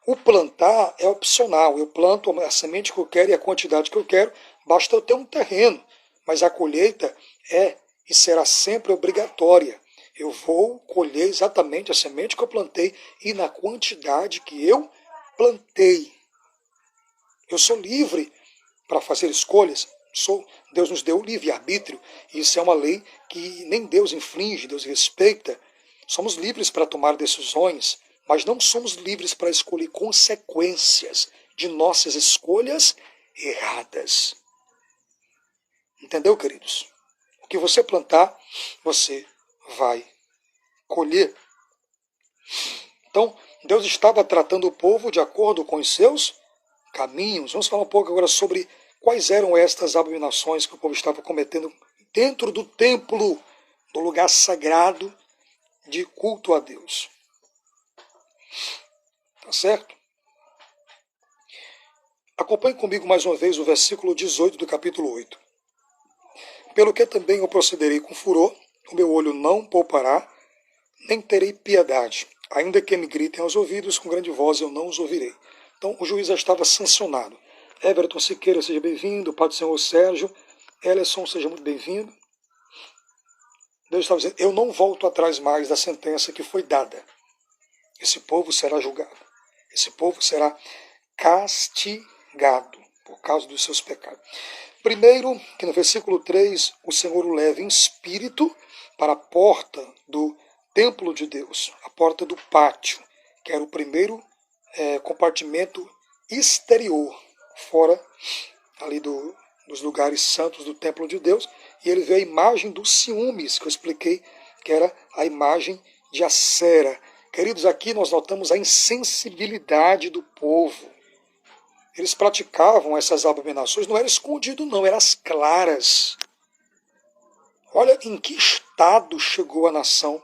A: O plantar é opcional. Eu planto a semente que eu quero e a quantidade que eu quero, basta eu ter um terreno. Mas a colheita é e será sempre obrigatória. Eu vou colher exatamente a semente que eu plantei e na quantidade que eu plantei. Eu sou livre para fazer escolhas. Deus nos deu o livre-arbítrio. E isso é uma lei que nem Deus infringe, Deus respeita. Somos livres para tomar decisões, mas não somos livres para escolher consequências de nossas escolhas erradas. Entendeu, queridos? O que você plantar, você vai colher. Então, Deus estava tratando o povo de acordo com os seus caminhos. Vamos falar um pouco agora sobre quais eram estas abominações que o povo estava cometendo dentro do templo, do lugar sagrado de culto a Deus. Tá certo? Acompanhe comigo mais uma vez o versículo 18 do capítulo 8. Pelo que também eu procederei com furor, o meu olho não poupará, nem terei piedade. Ainda que me gritem aos ouvidos, com grande voz eu não os ouvirei. Então o juiz já estava sancionado. Everton Siqueira, seja bem-vindo. Pai do Senhor Sérgio. Ellerson, seja muito bem-vindo. Deus estava dizendo, eu não volto atrás mais da sentença que foi dada. Esse povo será julgado. Esse povo será castigado por causa dos seus pecados. Primeiro, que no versículo 3, o Senhor o leva em espírito para a porta do templo de Deus, a porta do pátio, que era o primeiro compartimento exterior, fora ali dos lugares santos do templo de Deus, e ele vê a imagem dos ciúmes, que eu expliquei, que era a imagem de Acera. Queridos, aqui nós notamos a insensibilidade do povo. Eles praticavam essas abominações, não era escondido não, eram as claras. Olha em que estado chegou a nação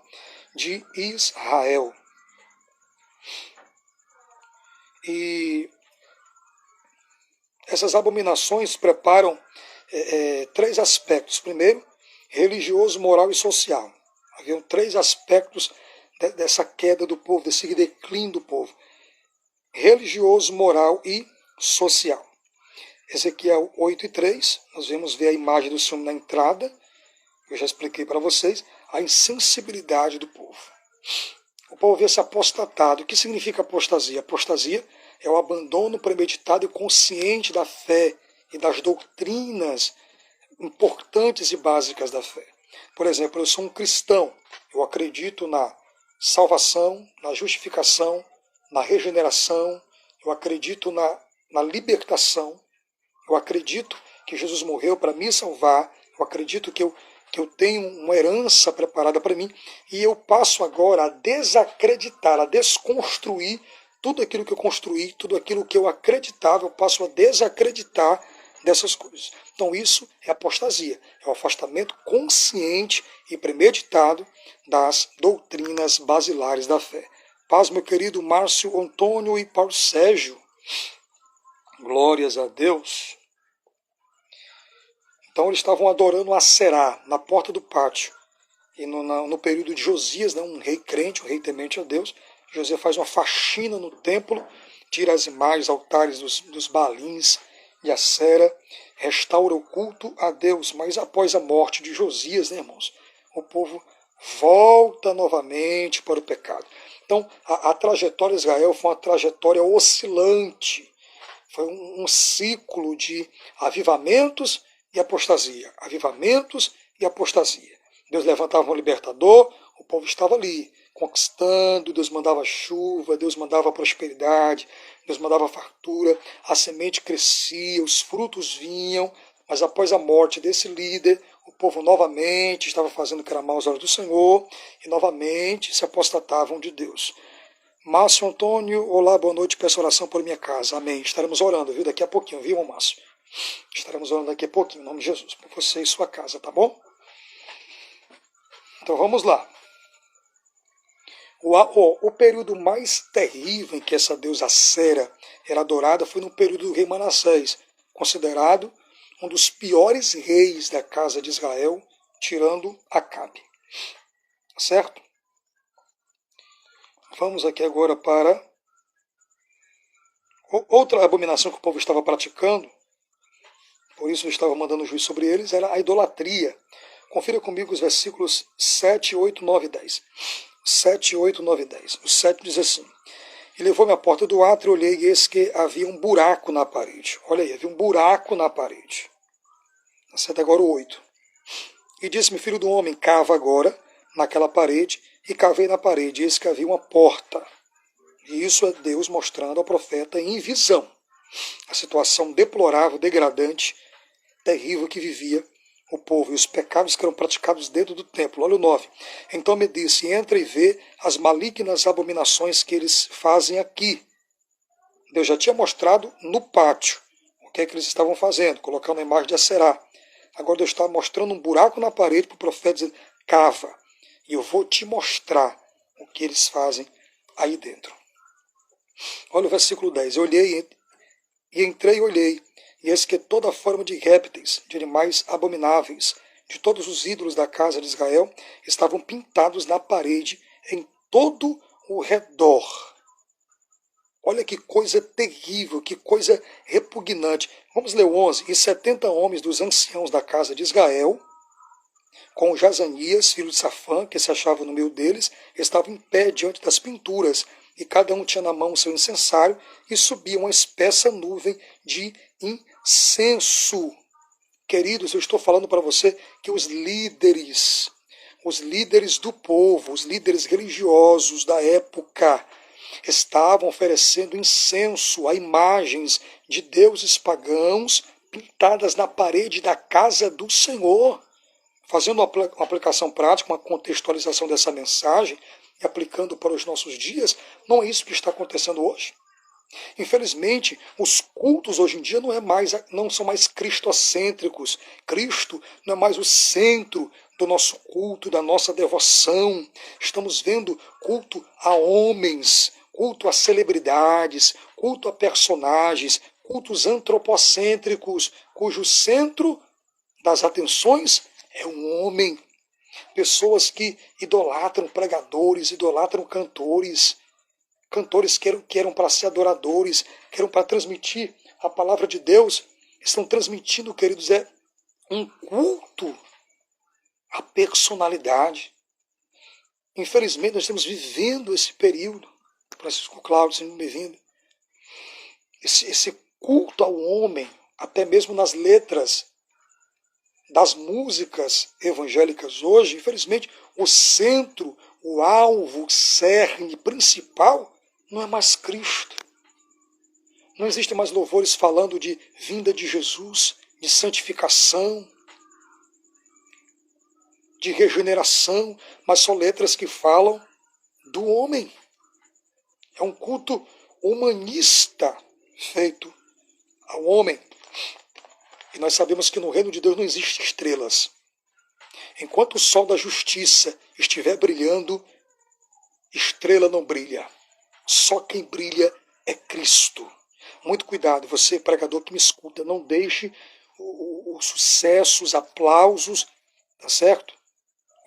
A: de Israel. E essas abominações preparam três aspectos. Primeiro, religioso, moral e social. Haviam três aspectos dessa queda do povo, desse declínio do povo. Religioso, moral e social. Ezequiel 8:3, nós vamos ver a imagem do ciúme na entrada. Eu já expliquei para vocês a insensibilidade do povo. O povo havia se apostatado. O que significa apostasia? Apostasia é o abandono premeditado e consciente da fé e das doutrinas importantes e básicas da fé. Por exemplo, eu sou um cristão, eu acredito na salvação, na justificação, na regeneração, eu acredito na libertação, eu acredito que Jesus morreu para me salvar, eu acredito que eu tenho uma herança preparada para mim, e eu passo agora a desacreditar, a desconstruir tudo aquilo que eu construí, tudo aquilo que eu acreditava, eu passo a desacreditar dessas coisas. Então isso é apostasia, é o afastamento consciente e premeditado das doutrinas basilares da fé. Paz, meu querido Márcio Antônio e Paulo Sérgio. Glórias a Deus. Então eles estavam adorando Aserá na porta do pátio. E no período de Josias, um rei crente, um rei temente a Deus, Josias faz uma faxina no templo, tira as imagens, altares dos Baalins de Acera, restaura o culto a Deus. Mas após a morte de Josias, irmãos, o povo volta novamente para o pecado. Então a trajetória de Israel foi uma trajetória oscilante. Foi um ciclo de avivamentos e apostasia. Avivamentos e apostasia. Deus levantava um libertador, o povo estava ali, conquistando, Deus mandava chuva, Deus mandava prosperidade, Deus mandava fartura, a semente crescia, os frutos vinham, mas após a morte desse líder, o povo novamente estava fazendo o que era mal aos olhos do Senhor e novamente se apostatavam de Deus. Márcio Antônio, olá, boa noite, peço oração por minha casa. Amém. Estaremos orando, viu? Daqui a pouquinho, viu, irmão Márcio? Estaremos orando daqui a pouquinho, em nome de Jesus, por você e sua casa, tá bom? Então vamos lá. O período mais terrível em que essa deusa Sera era adorada foi no período do rei Manassés, considerado um dos piores reis da casa de Israel, tirando Acabe. Certo? Vamos aqui agora para outra abominação que o povo estava praticando, por isso eu estava mandando juízo sobre eles, era a idolatria. Confira comigo os versículos 7, 8, 9 e 10. 7, 8, 9 e 10. O 7 diz assim: E levou-me à porta do átrio, olhei, e eis que havia um buraco na parede. Olha aí, havia um buraco na parede. Certo? Agora o 8. E disse-me, filho do homem, cava agora naquela parede, e cavei na parede, e eis que havia uma porta. E isso é Deus mostrando ao profeta em visão a situação deplorável, degradante, terrível que vivia o povo e os pecados que eram praticados dentro do templo. Olha o 9. Então me disse, entra e vê as malignas abominações que eles fazem aqui. Deus já tinha mostrado no pátio o que é que eles estavam fazendo, colocando a imagem de Aserá. Agora Deus está mostrando um buraco na parede para o profeta, dizendo, cava, e eu vou te mostrar o que eles fazem aí dentro. Olha o versículo 10. Eu olhei e entrei e olhei, e eis que toda forma de répteis, de animais abomináveis, de todos os ídolos da casa de Israel, estavam pintados na parede em todo o redor. Olha que coisa terrível, que coisa repugnante. Vamos ler o 11. E 70 homens dos anciãos da casa de Israel, com Jazanias, filho de Safã, que se achava no meio deles, estavam em pé diante das pinturas, e cada um tinha na mão o seu incensário, e subia uma espessa nuvem de incenso. Queridos, eu estou falando para você que os líderes do povo, os líderes religiosos da época, estavam oferecendo incenso a imagens de deuses pagãos pintadas na parede da casa do Senhor. Fazendo uma aplicação prática, uma contextualização dessa mensagem e aplicando para os nossos dias, não é isso que está acontecendo hoje. Infelizmente, os cultos hoje em dia não são mais cristocêntricos. Cristo não é mais o centro do nosso culto, da nossa devoção. Estamos vendo culto a homens, culto a celebridades, culto a personagens, cultos antropocêntricos, cujo centro das atenções é um homem. Pessoas que idolatram pregadores, idolatram cantores, que eram para ser adoradores, que eram para transmitir a palavra de Deus, estão transmitindo, queridos, um culto à personalidade. Infelizmente, nós estamos vivendo esse período. Francisco Cláudio, sendo bem-vindo. Esse culto ao homem, até mesmo nas letras das músicas evangélicas hoje, infelizmente, o centro, o alvo, o cerne principal não é mais Cristo. Não existem mais louvores falando de vinda de Jesus, de santificação, de regeneração, mas são letras que falam do homem. É um culto humanista feito ao homem. E nós sabemos que no reino de Deus não existem estrelas. Enquanto o sol da justiça estiver brilhando, estrela não brilha. Só quem brilha é Cristo. Muito cuidado, você pregador que me escuta, não deixe o sucesso, os aplausos, tá certo?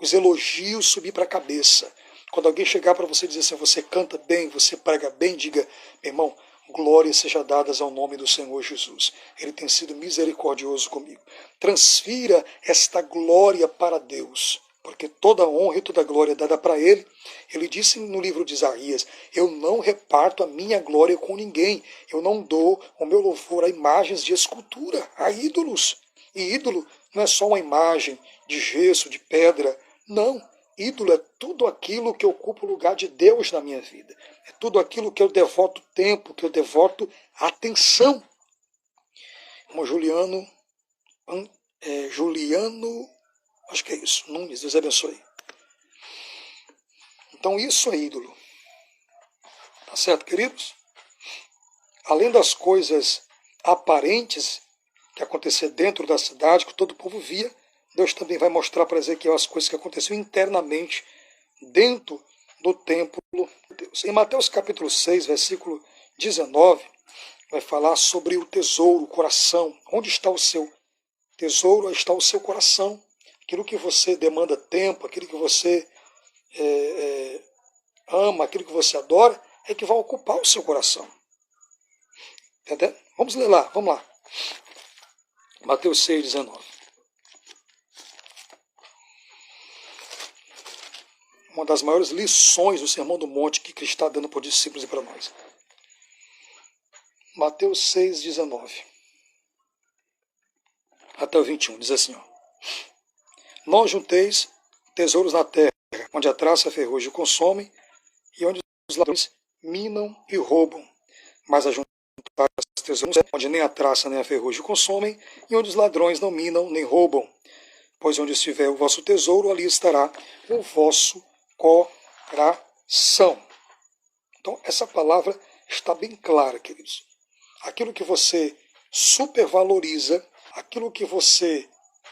A: Os elogios subir para a cabeça. Quando alguém chegar para você e dizer assim, você canta bem, você prega bem, diga, meu irmão, glória seja dadas ao nome do Senhor Jesus. Ele tem sido misericordioso comigo. Transfira esta glória para Deus, porque toda honra e toda glória é dada para Ele. Ele disse no livro de Isaías, eu não reparto a minha glória com ninguém, eu não dou o meu louvor a imagens de escultura, a ídolos. E ídolo não é só uma imagem de gesso, de pedra, não. Ídolo é tudo aquilo que ocupa o lugar de Deus na minha vida. É tudo aquilo que eu devoto tempo, que eu devoto atenção. Como Juliano Acho que é isso. Nunes, Deus abençoe. Então isso é ídolo. Tá certo, queridos? Além das coisas aparentes que aconteciam dentro da cidade, que todo o povo via, Deus também vai mostrar para Ezequiel as coisas que aconteciam internamente dentro do templo de Deus. Em Mateus capítulo 6, versículo 19, vai falar sobre o tesouro, o coração. Onde está o seu tesouro? Está o seu coração. Aquilo que você demanda tempo, aquilo que você ama, aquilo que você adora, é que vai ocupar o seu coração. Entendeu? Vamos ler lá, vamos lá. Mateus 6, 19. Uma das maiores lições do Sermão do Monte que Cristo está dando para os discípulos e para nós. Mateus 6, 19. Até o 21, diz assim, ó. Não junteis tesouros na terra, onde a traça e a ferrugem consomem, e onde os ladrões minam e roubam. Mas ajuntai tesouros onde nem a traça nem a ferrugem consomem, e onde os ladrões não minam nem roubam. Pois onde estiver o vosso tesouro, ali estará o vosso coração. Então, essa palavra está bem clara, queridos. Aquilo que você supervaloriza, aquilo que você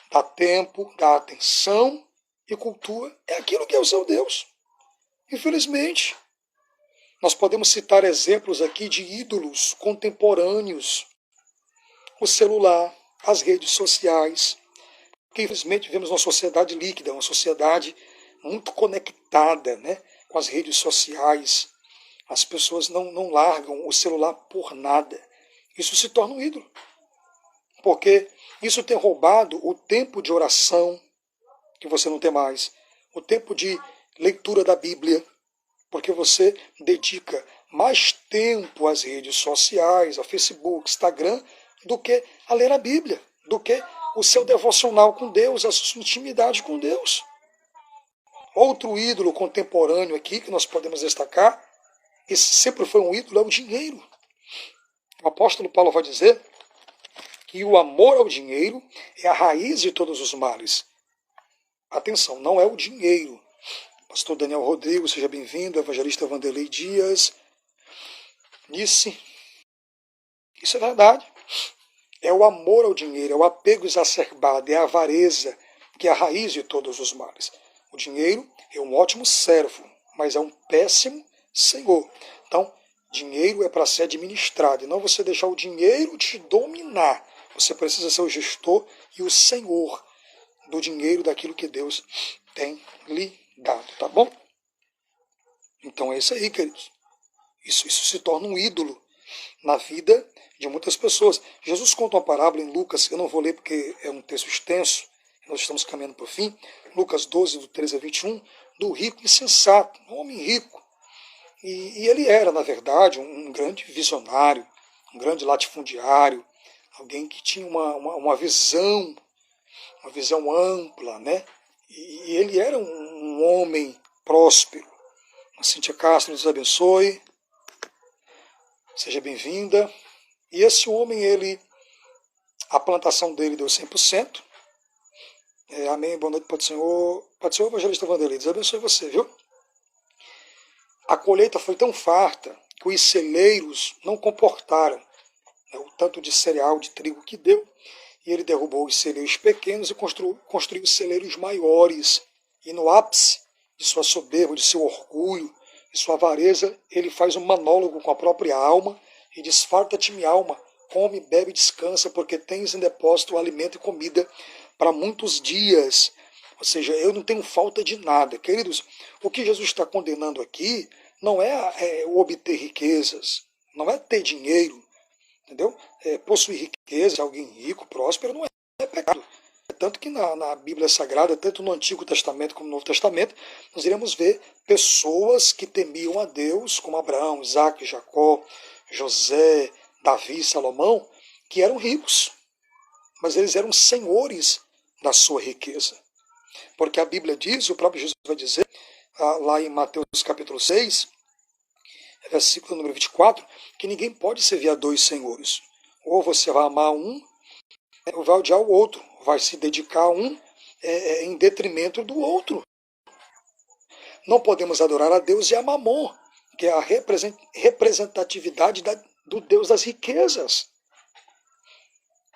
A: dá tempo, dá atenção e cultua, é aquilo que é o seu Deus. Infelizmente, nós podemos citar exemplos aqui de ídolos contemporâneos. O celular, as redes sociais, que infelizmente vivemos uma sociedade líquida, uma sociedade muito conectada, né, com as redes sociais. As pessoas não largam o celular por nada. Isso se torna um ídolo. Porque isso tem roubado o tempo de oração, que você não tem mais, o tempo de leitura da Bíblia, porque você dedica mais tempo às redes sociais, ao Facebook, Instagram, do que a ler a Bíblia, do que o seu devocional com Deus, a sua intimidade com Deus. Outro ídolo contemporâneo aqui que nós podemos destacar, esse sempre foi um ídolo, é o dinheiro. O apóstolo Paulo vai dizer que o amor ao dinheiro é a raiz de todos os males. Atenção, não é o dinheiro. Pastor Daniel Rodrigo, seja bem-vindo. Evangelista Vanderlei Dias. Nice. Isso é verdade. É o amor ao dinheiro, é o apego exacerbado, é a avareza, que é a raiz de todos os males. O dinheiro é um ótimo servo, mas é um péssimo senhor. Então, dinheiro é para ser administrado, e não você deixar o dinheiro te dominar. Você precisa ser o gestor e o senhor do dinheiro, daquilo que Deus tem lhe dado, tá bom? Então é isso aí, queridos. Isso se torna um ídolo na vida de muitas pessoas. Jesus conta uma parábola em Lucas, eu não vou ler porque é um texto extenso, nós estamos caminhando para o fim, Lucas 12, do 13 a 21, do rico insensato, um homem rico. E ele era, na verdade, um grande visionário, um grande latifundiário, alguém que tinha uma visão ampla, né? E ele era um homem próspero. A Cíntia Castro, Deus abençoe. Seja bem-vinda. E esse homem, a plantação dele deu 100%. Amém, boa noite, Pai do Senhor. Pai do Senhor, Evangelista Vanderlei, Deus abençoe você, viu? A colheita foi tão farta que os celeiros não comportaram, né, o tanto de cereal, de trigo que deu. E ele derrubou os celeiros pequenos e construiu celeiros maiores. E no ápice de sua soberba, de seu orgulho, de sua avareza, ele faz um monólogo com a própria alma e diz: farta-te minha alma, come, bebe e descansa, porque tens em depósito alimento e comida para muitos dias. Ou seja, eu não tenho falta de nada. Queridos, o que Jesus está condenando aqui não é o obter riquezas, não é ter dinheiro, entendeu? Possuir riqueza, alguém rico, próspero, não é pecado. Tanto que na Bíblia Sagrada, tanto no Antigo Testamento como no Novo Testamento, nós iremos ver pessoas que temiam a Deus, como Abraão, Isaac, Jacó, José, Davi, Salomão, que eram ricos, mas eles eram senhores da sua riqueza. Porque a Bíblia diz, o próprio Jesus vai dizer, lá em Mateus capítulo 6, versículo número 24, que ninguém pode servir a dois senhores. Ou você vai amar um, ou vai odiar o outro, vai se dedicar a um em detrimento do outro. Não podemos adorar a Deus e a Mamon, que é a representatividade do Deus das riquezas.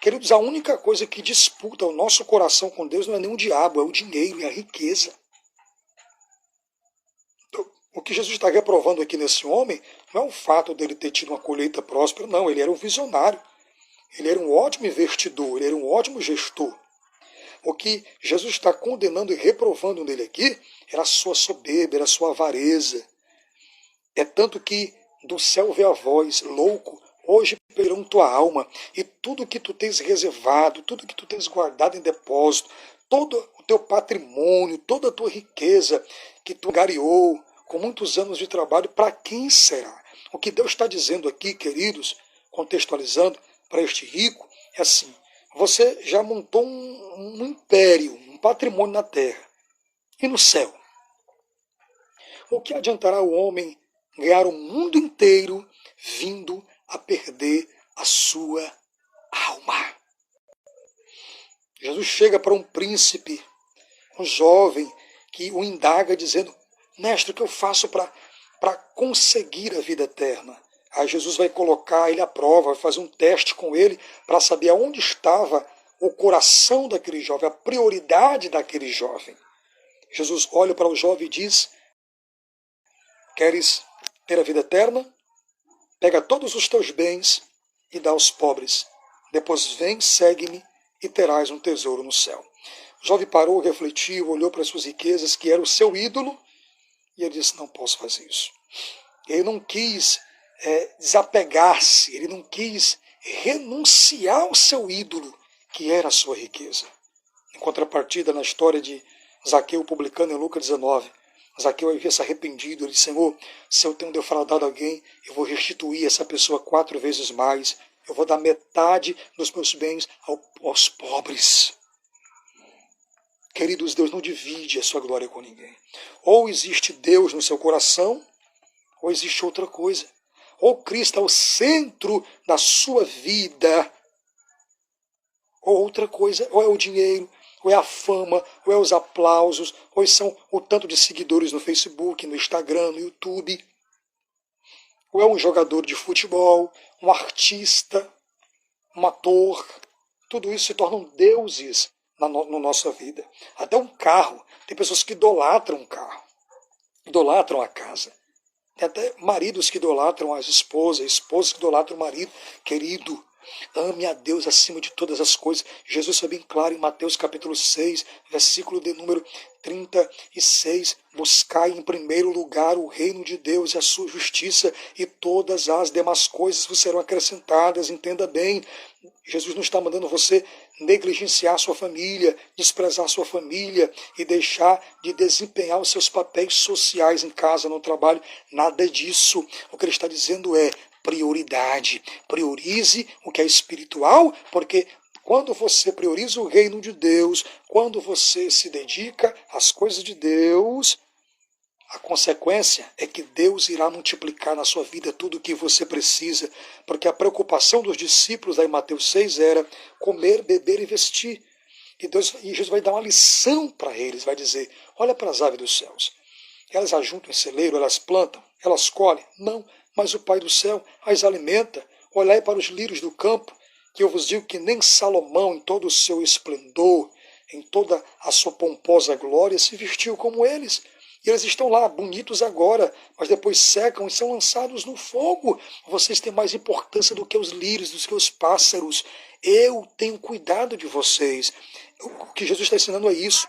A: Queridos, a única coisa que disputa o nosso coração com Deus não é nem o diabo, é o dinheiro e a riqueza. O que Jesus está reprovando aqui nesse homem não é o fato dele ter tido uma colheita próspera, não, ele era um visionário. Ele era um ótimo investidor, ele era um ótimo gestor. O que Jesus está condenando e reprovando nele aqui era a sua soberba, era a sua avareza. É tanto que do céu vê a voz, louco, hoje perderão tua alma, e tudo que tu tens reservado, tudo que tu tens guardado em depósito, todo o teu patrimônio, toda a tua riqueza que tu gareou com muitos anos de trabalho, para quem será? O que Deus está dizendo aqui, queridos, contextualizando para este rico, é assim: você já montou um império, um patrimônio na terra e no céu. O que adiantará o homem ganhar o mundo inteiro vindo a perder a sua alma? Jesus chega para um príncipe, um jovem, que o indaga dizendo: mestre, o que eu faço para conseguir a vida eterna? Aí Jesus vai colocar ele à prova, vai fazer um teste com ele para saber aonde estava o coração daquele jovem, a prioridade daquele jovem. Jesus olha para o jovem e diz: queres ter a vida eterna? Pega todos os teus bens e dá aos pobres. Depois vem, segue-me e terás um tesouro no céu. O jovem parou, refletiu, olhou para as suas riquezas, que era o seu ídolo, e ele disse: não posso fazer isso. Ele não quis desapegar-se, ele não quis renunciar ao seu ídolo, que era a sua riqueza. Em contrapartida, na história de Zaqueu, publicano em Lucas 19, Zaqueu havia se arrependido. Ele disse: Senhor, se eu tenho defraudado alguém, eu vou restituir essa pessoa 4 vezes mais. Eu vou dar metade dos meus bens aos pobres. Queridos, Deus não divide a sua glória com ninguém. Ou existe Deus no seu coração, ou existe outra coisa. Ou Cristo é o centro da sua vida, ou outra coisa, ou é o dinheiro, ou é a fama, ou é os aplausos, ou são o tanto de seguidores no Facebook, no Instagram, no YouTube, ou é um jogador de futebol, um artista, um ator. Tudo isso se tornam deuses na nossa vida. Até um carro. Tem pessoas que idolatram um carro, idolatram a casa. Tem até maridos que idolatram as esposas, esposas que idolatram o marido. Querido, ame a Deus acima de todas as coisas. Jesus foi bem claro em Mateus capítulo 6, versículo de número 36. Buscai em primeiro lugar o reino de Deus e a sua justiça, e todas as demais coisas vos serão acrescentadas. Entenda bem, Jesus não está mandando você negligenciar sua família, desprezar sua família e deixar de desempenhar os seus papéis sociais em casa, no trabalho. Nada disso. O que ele está dizendo é prioridade. Priorize o que é espiritual, porque quando você prioriza o reino de Deus, quando você se dedica às coisas de Deus, a consequência é que Deus irá multiplicar na sua vida tudo o que você precisa, porque a preocupação dos discípulos lá em Mateus 6 era comer, beber e vestir. E Jesus vai dar uma lição para eles, vai dizer: olha para as aves dos céus, elas ajuntam em celeiro, elas plantam, elas colhem? Não, mas o Pai do céu as alimenta. Olhai para os lírios do campo, que eu vos digo que nem Salomão, em todo o seu esplendor, em toda a sua pomposa glória, se vestiu como eles. E eles estão lá, bonitos agora, mas depois secam e são lançados no fogo. Vocês têm mais importância do que os lírios, do que os pássaros. Eu tenho cuidado de vocês. O que Jesus está ensinando é isso.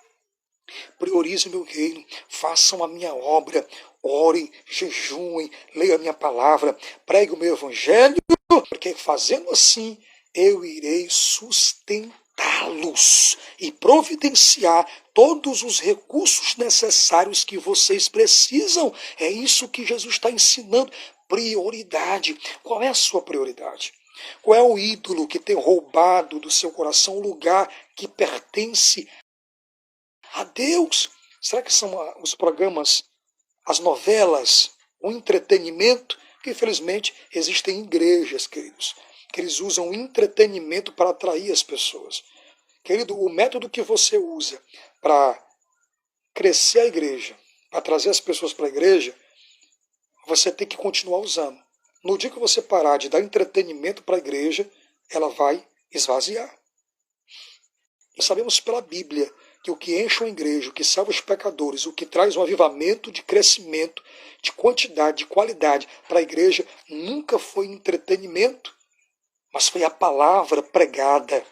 A: Priorize o meu reino, façam a minha obra, orem, jejuem, leiam a minha palavra, pregue o meu evangelho, porque fazendo assim eu irei sustentá-los e providenciar todos os recursos necessários que vocês precisam. É isso que Jesus está ensinando. Prioridade. Qual é a sua prioridade? Qual é o ídolo que tem roubado do seu coração o lugar que pertence a Deus? Será que são os programas, as novelas, o entretenimento? Porque infelizmente existem igrejas, queridos, que eles usam o entretenimento para atrair as pessoas. Querido, o método que você usa para crescer a igreja, para trazer as pessoas para a igreja, você tem que continuar usando. No dia que você parar de dar entretenimento para a igreja, ela vai esvaziar. E sabemos pela Bíblia que o que enche uma igreja, o que salva os pecadores, o que traz um avivamento de crescimento, de quantidade, de qualidade para a igreja, nunca foi entretenimento, mas foi a palavra pregada.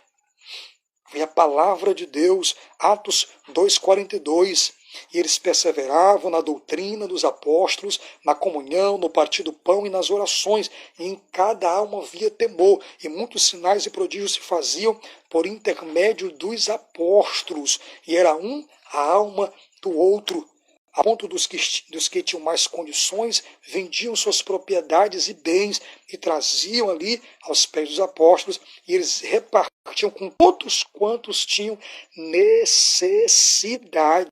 A: Foi a palavra de Deus, Atos 2,42. E eles perseveravam na doutrina dos apóstolos, na comunhão, no partir do pão e nas orações. E em cada alma havia temor. E muitos sinais e prodígios se faziam por intermédio dos apóstolos. E era um a alma do outro. A ponto dos que tinham mais condições, vendiam suas propriedades e bens e traziam ali aos pés dos apóstolos, e eles repartiam com todos quantos tinham necessidade.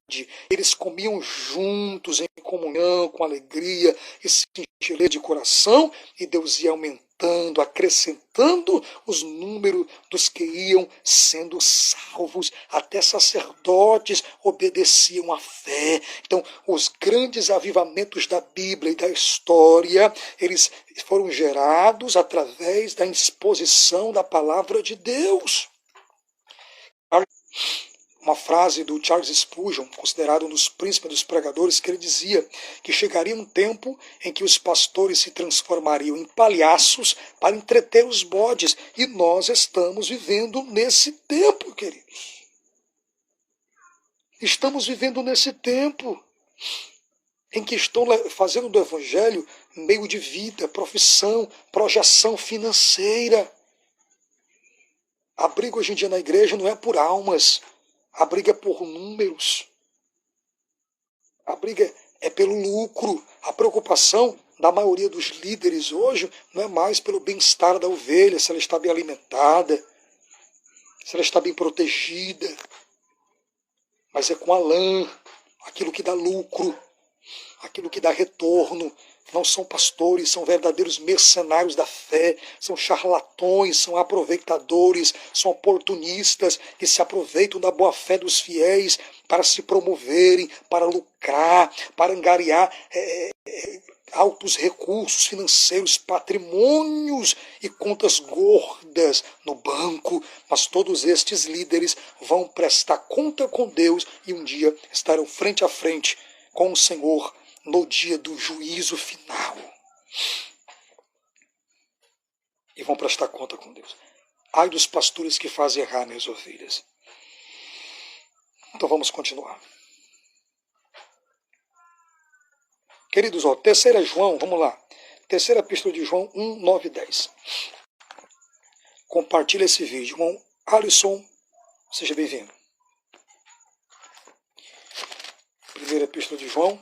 A: Eles comiam juntos, em comunhão, com alegria e singeleza de coração, e Deus ia aumentando, acrescentando os números dos que iam sendo salvos. Até sacerdotes obedeciam à fé. Então, os grandes avivamentos da Bíblia e da história, eles foram gerados através da exposição da palavra de Deus. Uma frase do Charles Spurgeon, considerado um dos príncipes dos pregadores, que ele dizia que chegaria um tempo em que os pastores se transformariam em palhaços para entreter os bodes. E nós estamos vivendo nesse tempo, queridos. Estamos vivendo nesse tempo em que estão fazendo do evangelho meio de vida, profissão, projeção financeira. A briga hoje em dia na igreja não é por almas. A briga é por números. A briga é pelo lucro. A preocupação da maioria dos líderes hoje não é mais pelo bem-estar da ovelha, se ela está bem alimentada, se ela está bem protegida, mas é com a lã, aquilo que dá lucro, aquilo que dá retorno. Não são pastores, são verdadeiros mercenários da fé, são charlatões, são aproveitadores, são oportunistas que se aproveitam da boa fé dos fiéis para se promoverem, para lucrar, para angariar altos recursos financeiros, patrimônios e contas gordas no banco. Mas todos estes líderes vão prestar conta com Deus e um dia estarão frente a frente com o Senhor no dia do juízo final. E vão prestar conta com Deus. Ai dos pastores que fazem errar minhas ovelhas. Então vamos continuar. Queridos, terceira João, vamos lá. Terceira epístola de João 1, 9 e 10. Compartilha esse vídeo. Irmão Alisson, seja bem-vindo. Primeira epístola de João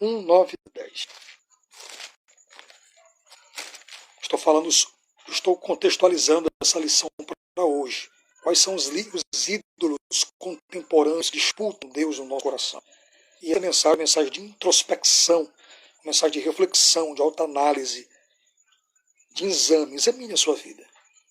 A: 1, 9 e 10. Estou contextualizando essa lição para hoje. Quais são os ídolos contemporâneos que disputam Deus no nosso coração? E essa é uma mensagem de introspecção, uma mensagem de reflexão, de autoanálise, de exame. Examine a sua vida.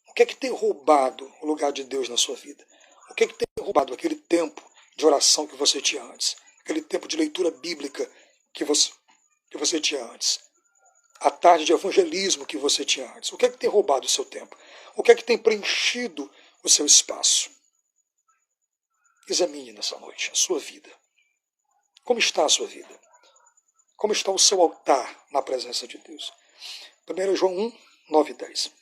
A: O que é que tem roubado o lugar de Deus na sua vida? O que é que tem roubado aquele tempo de oração que você tinha antes? Aquele tempo de leitura bíblica que você tinha antes? A tarde de evangelismo que você tinha antes? O que é que tem roubado o seu tempo? O que é que tem preenchido o seu espaço? Examine nessa noite a sua vida. Como está a sua vida? Como está o seu altar na presença de Deus? 1 João 1, 9 e 10.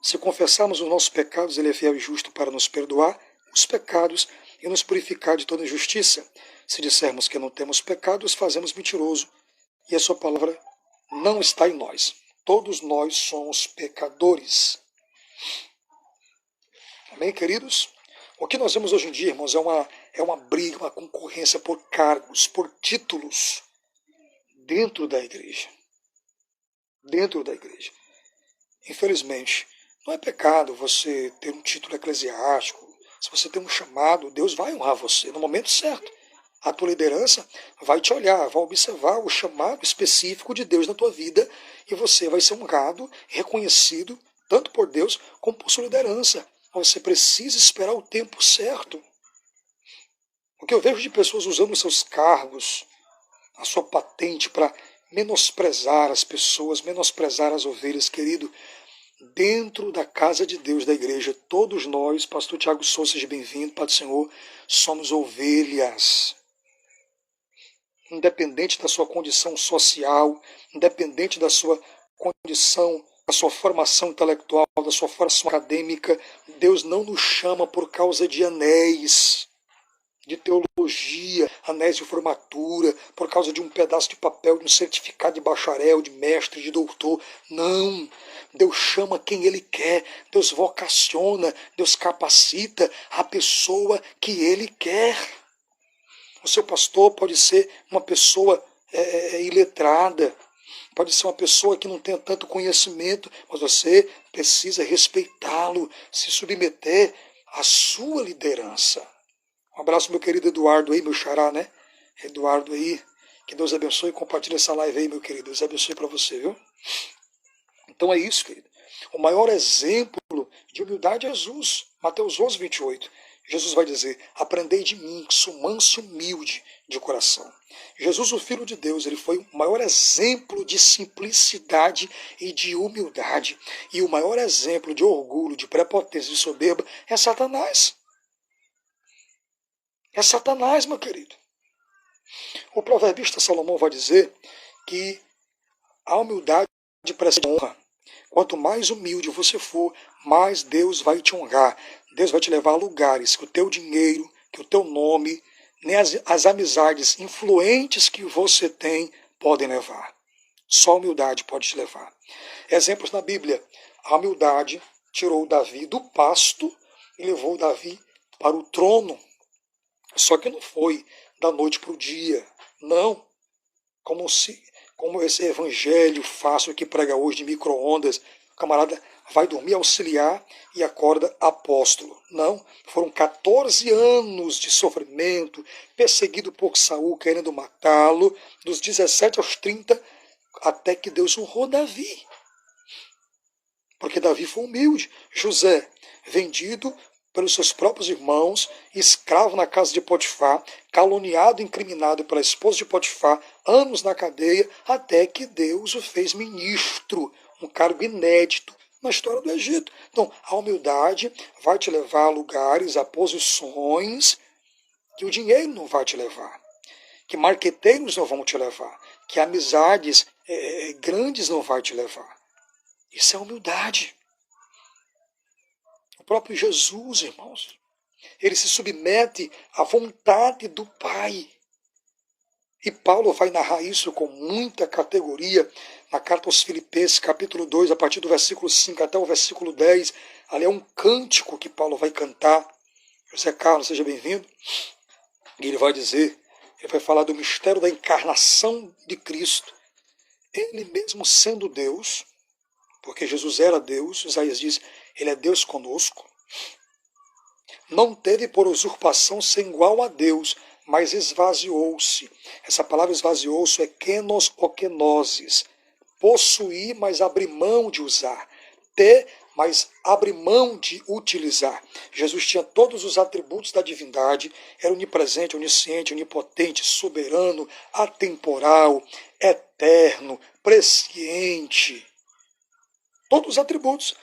A: Se confessarmos os nossos pecados, Ele é fiel e justo para nos perdoar os pecados e nos purificar de toda injustiça. Se dissermos que não temos pecados, fazemos mentiroso, e a sua palavra não está em nós. Todos nós somos pecadores. Amém, queridos? O que nós vemos hoje em dia, irmãos, é uma briga, uma concorrência por cargos, por títulos dentro da igreja. Dentro da igreja. Infelizmente, não é pecado você ter um título eclesiástico. Se você tem um chamado, Deus vai honrar você no momento certo. A tua liderança vai te olhar, vai observar o chamado específico de Deus na tua vida e você vai ser honrado, reconhecido, tanto por Deus como por sua liderança. Mas você precisa esperar o tempo certo. O que eu vejo de pessoas usando os seus cargos, a sua patente para menosprezar as pessoas, menosprezar as ovelhas, querido, dentro da casa de Deus, da igreja, todos nós, pastor Tiago Souza, seja bem-vindo, Pai do Senhor, somos ovelhas. Independente da sua condição social, independente da sua condição, da sua formação intelectual, da sua formação acadêmica, Deus não nos chama por causa de anéis, de teologia, anéis de formatura, por causa de um pedaço de papel, de um certificado de bacharel, de mestre, de doutor. Não! Deus chama quem Ele quer, Deus vocaciona, Deus capacita a pessoa que Ele quer. O seu pastor pode ser uma pessoa iletrada, pode ser uma pessoa que não tenha tanto conhecimento, mas você precisa respeitá-lo, se submeter à sua liderança. Um abraço, meu querido Eduardo aí, meu xará, né? Eduardo aí, que Deus abençoe e compartilhe essa live aí, meu querido. Deus abençoe para você, viu? Então é isso, querido. O maior exemplo de humildade é Jesus. Mateus 11, 28. Jesus vai dizer, aprendei de mim, que sou manso e humilde de coração. Jesus, o Filho de Deus, ele foi o maior exemplo de simplicidade e de humildade. E o maior exemplo de orgulho, de prepotência, de soberba é Satanás. É Satanás, meu querido. O proverbista Salomão vai dizer que a humildade precede a honra. Quanto mais humilde você for, mais Deus vai te honrar. Deus vai te levar a lugares que o teu dinheiro, que o teu nome, nem as amizades influentes que você tem podem levar. Só a humildade pode te levar. Exemplos na Bíblia. A humildade tirou Davi do pasto e levou Davi para o trono. Só que não foi da noite para o dia. Não. Como esse evangelho fácil que prega hoje de micro-ondas. O camarada vai dormir auxiliar e acorda apóstolo. Não. Foram 14 anos de sofrimento, perseguido por Saul, querendo matá-lo, dos 17 aos 30, até que Deus honrou Davi. Porque Davi foi humilde. José, vendido pelos seus próprios irmãos, escravo na casa de Potifar, caluniado e incriminado pela esposa de Potifar, anos na cadeia, até que Deus o fez ministro, um cargo inédito na história do Egito. Então, a humildade vai te levar a lugares, a posições que o dinheiro não vai te levar, que marqueteiros não vão te levar, que amizades grandes não vai te levar. Isso é humildade. O próprio Jesus, irmãos, ele se submete à vontade do Pai. E Paulo vai narrar isso com muita categoria na carta aos Filipenses, capítulo 2, a partir do versículo 5 até o versículo 10. Ali é um cântico que Paulo vai cantar. José Carlos, seja bem-vindo. E ele vai dizer, ele vai falar do mistério da encarnação de Cristo. Ele mesmo sendo Deus, porque Jesus era Deus, Isaías diz, ele é Deus conosco, não teve por usurpação ser igual a Deus, mas esvaziou-se. Essa palavra esvaziou-se é kenos ou kenosis. Possuir, mas abrir mão de usar. Ter, mas abrir mão de utilizar. Jesus tinha todos os atributos da divindade, era onipresente, onisciente, onipotente, soberano, atemporal, eterno, presciente. Todos os atributos.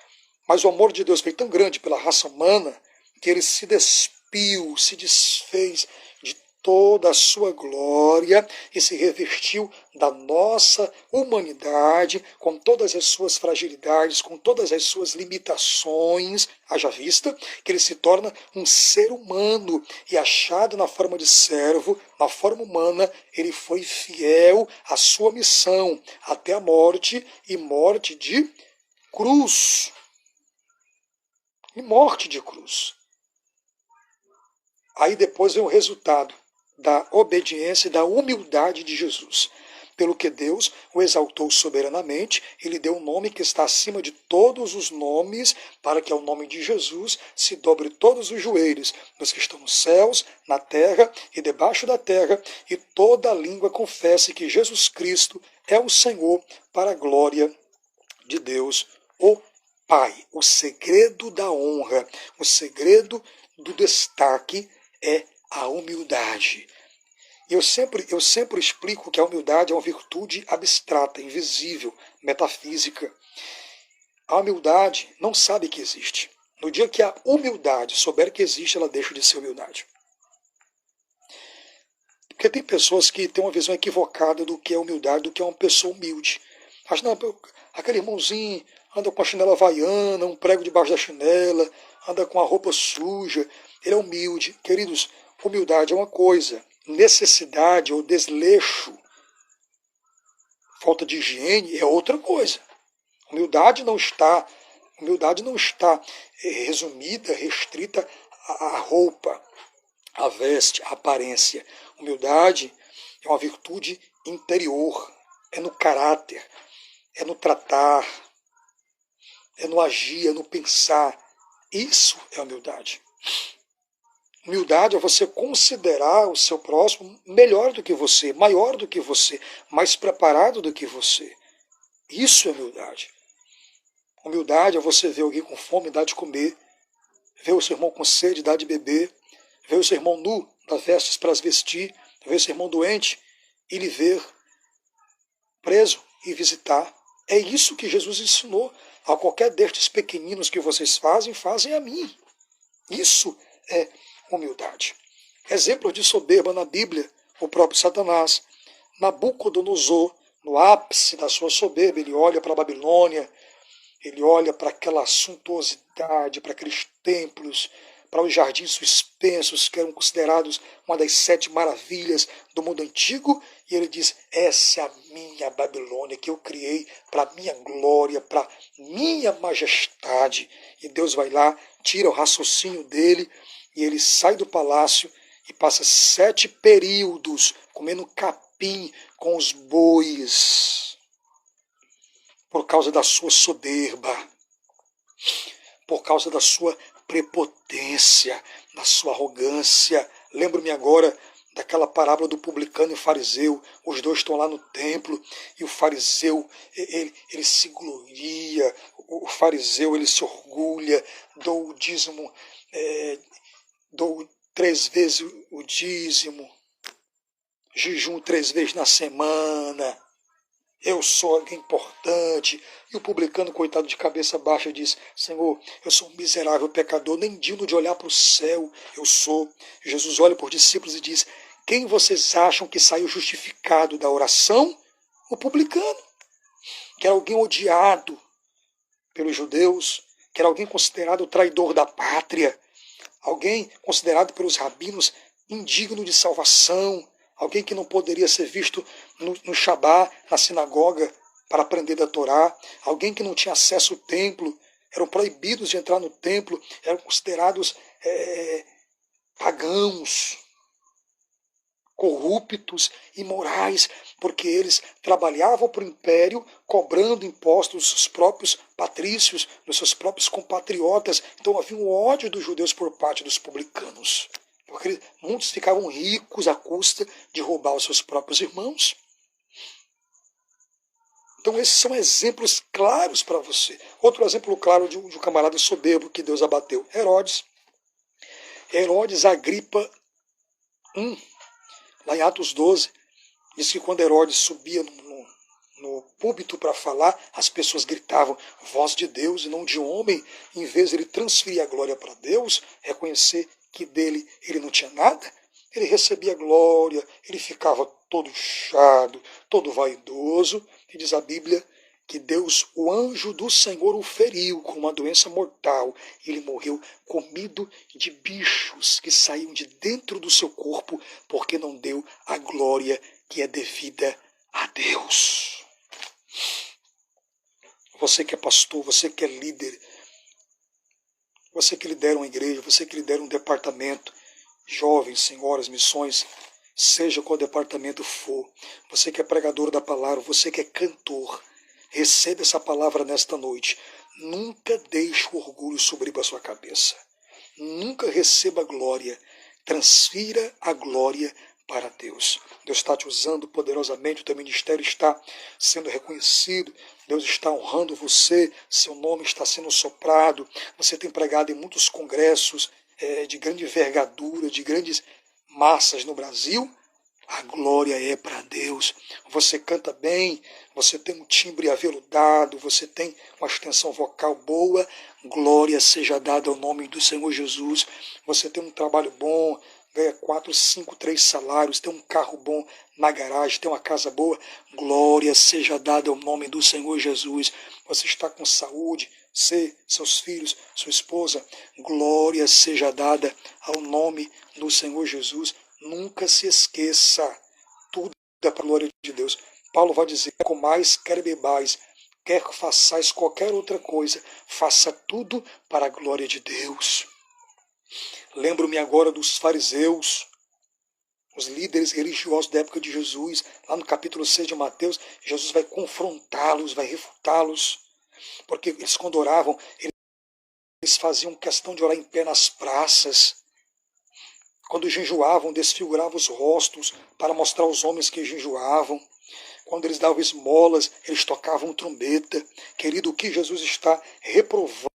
A: Mas o amor de Deus foi tão grande pela raça humana que ele se despiu, se desfez de toda a sua glória e se revestiu da nossa humanidade, com todas as suas fragilidades, com todas as suas limitações, haja vista que ele se torna um ser humano e achado na forma de servo, na forma humana, ele foi fiel à sua missão até a morte e morte de cruz. E morte de cruz. Aí depois vem o resultado da obediência e da humildade de Jesus. Pelo que Deus o exaltou soberanamente, ele deu um nome que está acima de todos os nomes, para que ao nome de Jesus se dobre todos os joelhos, dos que estão nos céus, na terra e debaixo da terra, e toda a língua confesse que Jesus Cristo é o Senhor, para a glória de Deus, o Pai, o segredo da honra, o segredo do destaque é a humildade. Eu sempre explico que a humildade é uma virtude abstrata, invisível, metafísica. A humildade não sabe que existe. No dia que a humildade souber que existe, ela deixa de ser humildade. Porque tem pessoas que têm uma visão equivocada do que é humildade, do que é uma pessoa humilde. Acho, não, aquele irmãozinho anda com a chinela havaiana, um prego debaixo da chinela, anda com a roupa suja, ele é humilde. Queridos, humildade é uma coisa, necessidade ou desleixo, falta de higiene é outra coisa. Humildade não está resumida, restrita à roupa, à veste, à aparência. Humildade é uma virtude interior, é no caráter, é no tratar, é no agir, é no pensar. Isso é humildade. Humildade é você considerar o seu próximo melhor do que você, maior do que você, mais preparado do que você. Isso é humildade. Humildade é você ver alguém com fome e dar de comer, ver o seu irmão com sede e dar de beber, ver o seu irmão nu, dar vestes para as vestir, ver o seu irmão doente e lhe ver preso e visitar. É isso que Jesus ensinou. A qualquer destes pequeninos que vocês fazem a mim. Isso é humildade. Exemplo de soberba na Bíblia, o próprio Satanás. Nabucodonosor, no ápice da sua soberba, ele olha para a Babilônia, ele olha para aquela suntuosidade, para aqueles templos, para os jardins suspensos, que eram considerados uma das 7 maravilhas do mundo antigo, e ele diz, essa é a minha Babilônia que eu criei para minha glória, para minha majestade. E Deus vai lá, tira o raciocínio dele, e ele sai do palácio e passa 7 períodos comendo capim com os bois, por causa da sua soberba, por causa da sua prepotência, da sua arrogância. Lembro-me agora daquela parábola do publicano e fariseu. Os dois estão lá no templo e o fariseu ele se gloria, o fariseu ele se orgulha, dou o dízimo, dou 3 vezes o dízimo, jejum 3 vezes na semana, eu sou alguém importante. E o publicano, coitado, de cabeça baixa, diz, Senhor, eu sou um miserável pecador, nem digno de olhar para o céu eu sou. Jesus olha para os discípulos e diz, quem vocês acham que saiu justificado da oração? O publicano, que era alguém odiado pelos judeus, que era alguém considerado traidor da pátria, alguém considerado pelos rabinos indigno de salvação, alguém que não poderia ser visto no Shabá, na sinagoga, para aprender da Torá, alguém que não tinha acesso ao templo, eram proibidos de entrar no templo, eram considerados pagãos, corruptos, imorais, porque eles trabalhavam para o império, cobrando impostos dos seus próprios patrícios, dos seus próprios compatriotas. Então havia um ódio dos judeus por parte dos publicanos, porque muitos ficavam ricos à custa de roubar os seus próprios irmãos. Então esses são exemplos claros para você. Outro exemplo claro de um camarada soberbo que Deus abateu, Herodes. Herodes Agripa I, lá em Atos 12, diz que quando Herodes subia no púlpito para falar, as pessoas gritavam, voz de Deus e não de homem. Em vez de ele transferir a glória para Deus, reconhecer que dele ele não tinha nada, ele recebia glória, ele ficava todo inchado, todo vaidoso, e diz a Bíblia que Deus, o anjo do Senhor, o feriu com uma doença mortal, e ele morreu comido de bichos que saíam de dentro do seu corpo, porque não deu a glória que é devida a Deus. Você que é pastor, você que é líder, você que lidera uma igreja, você que lidera um departamento, jovens, senhoras, missões, seja qual departamento for, você que é pregador da palavra, você que é cantor, receba essa palavra nesta noite. Nunca deixe o orgulho subir a sua cabeça. Nunca receba glória. Transfira a glória para Deus. Deus está te usando poderosamente, o teu ministério está sendo reconhecido, Deus está honrando você, seu nome está sendo soprado, você tem pregado em muitos congressos de grande envergadura, de grandes massas no Brasil. A glória é para Deus. Você canta bem, você tem um timbre aveludado, você tem uma extensão vocal boa. Glória seja dada ao nome do Senhor Jesus. Você tem um trabalho bom, ganha 4, 5, 3 salários, tem um carro bom na garagem, tem uma casa boa. Glória seja dada ao nome do Senhor Jesus. Você está com saúde, você, seus filhos, sua esposa. Glória seja dada ao nome do Senhor Jesus. Nunca se esqueça, tudo é para a glória de Deus. Paulo vai dizer, quer comais, quer bebais, quer façais qualquer outra coisa, faça tudo para a glória de Deus. Lembro-me agora dos fariseus, os líderes religiosos da época de Jesus, lá no capítulo 6 de Mateus, Jesus vai confrontá-los, vai refutá-los, porque eles quando oravam, eles faziam questão de orar em pé nas praças. Quando jejuavam, desfiguravam os rostos para mostrar aos homens que jejuavam. Quando eles davam esmolas, eles tocavam trombeta. Querido, o que Jesus está reprovando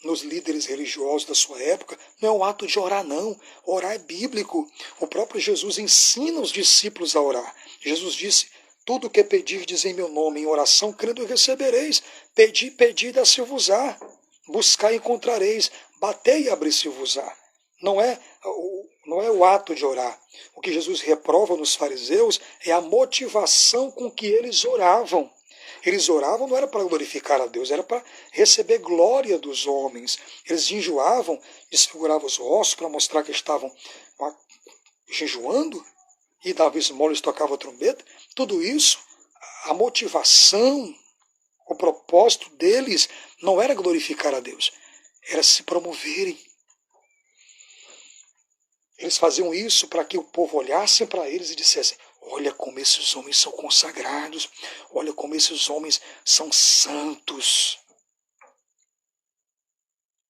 A: nos líderes religiosos da sua época não é o ato de orar, não. Orar é bíblico. O próprio Jesus ensina os discípulos a orar. Jesus disse, tudo o que pedirdes em meu nome, em oração, crendo recebereis. Pedi, pedi, dá-se-vos-á. Buscai, encontrareis. Batei, abri-se-vos-á. Não é o ato de orar. O que Jesus reprova nos fariseus é a motivação com que eles oravam. Eles oravam não era para glorificar a Deus, era para receber glória dos homens. Eles jejuavam, desfiguravam os rostos para mostrar que estavam jejuando, e davam esmolas e tocavam a trombeta. Tudo isso, a motivação, o propósito deles não era glorificar a Deus, era se promoverem. Eles faziam isso para que o povo olhasse para eles e dissesse, olha como esses homens são consagrados, olha como esses homens são santos.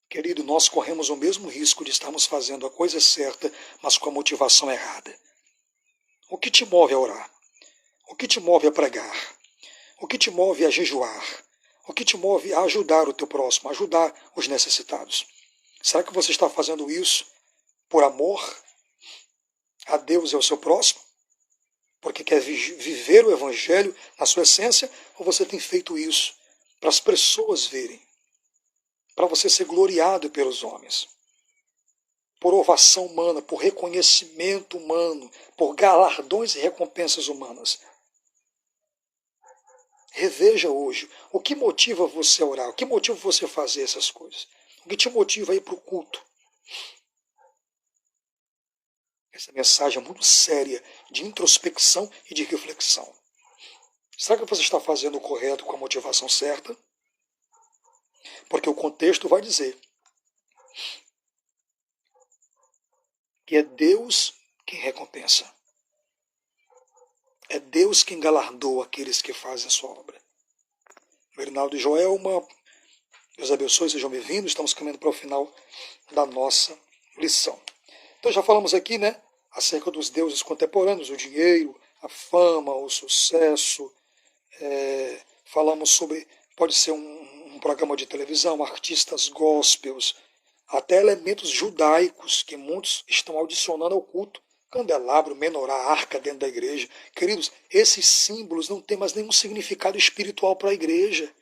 A: Querido, nós corremos o mesmo risco de estarmos fazendo a coisa certa, mas com a motivação errada. O que te move a orar? O que te move a pregar? O que te move a jejuar? O que te move a ajudar o teu próximo, a ajudar os necessitados? Será que você está fazendo isso por amor a Deus e ao seu próximo? Porque quer viver o Evangelho na sua essência? Ou você tem feito isso para as pessoas verem? Para você ser gloriado pelos homens? Por ovação humana, por reconhecimento humano, por galardões e recompensas humanas? Reveja hoje o que motiva você a orar, o que motiva você a fazer essas coisas, o que te motiva a ir para o culto. Essa mensagem é muito séria de introspecção e de reflexão. Será que você está fazendo o correto com a motivação certa? Porque o contexto vai dizer que é Deus quem recompensa. É Deus quem galardoa aqueles que fazem a sua obra. Bernardo e Joelma, Deus abençoe, sejam bem-vindos. Estamos caminhando para o final da nossa lição. Então já falamos aqui, né, acerca dos deuses contemporâneos, o dinheiro, a fama, o sucesso. Falamos sobre, pode ser um programa de televisão, artistas gospels, até elementos judaicos que muitos estão adicionando ao culto. Candelabro, menorá, arca dentro da igreja. Queridos, esses símbolos não têm mais nenhum significado espiritual para a igreja.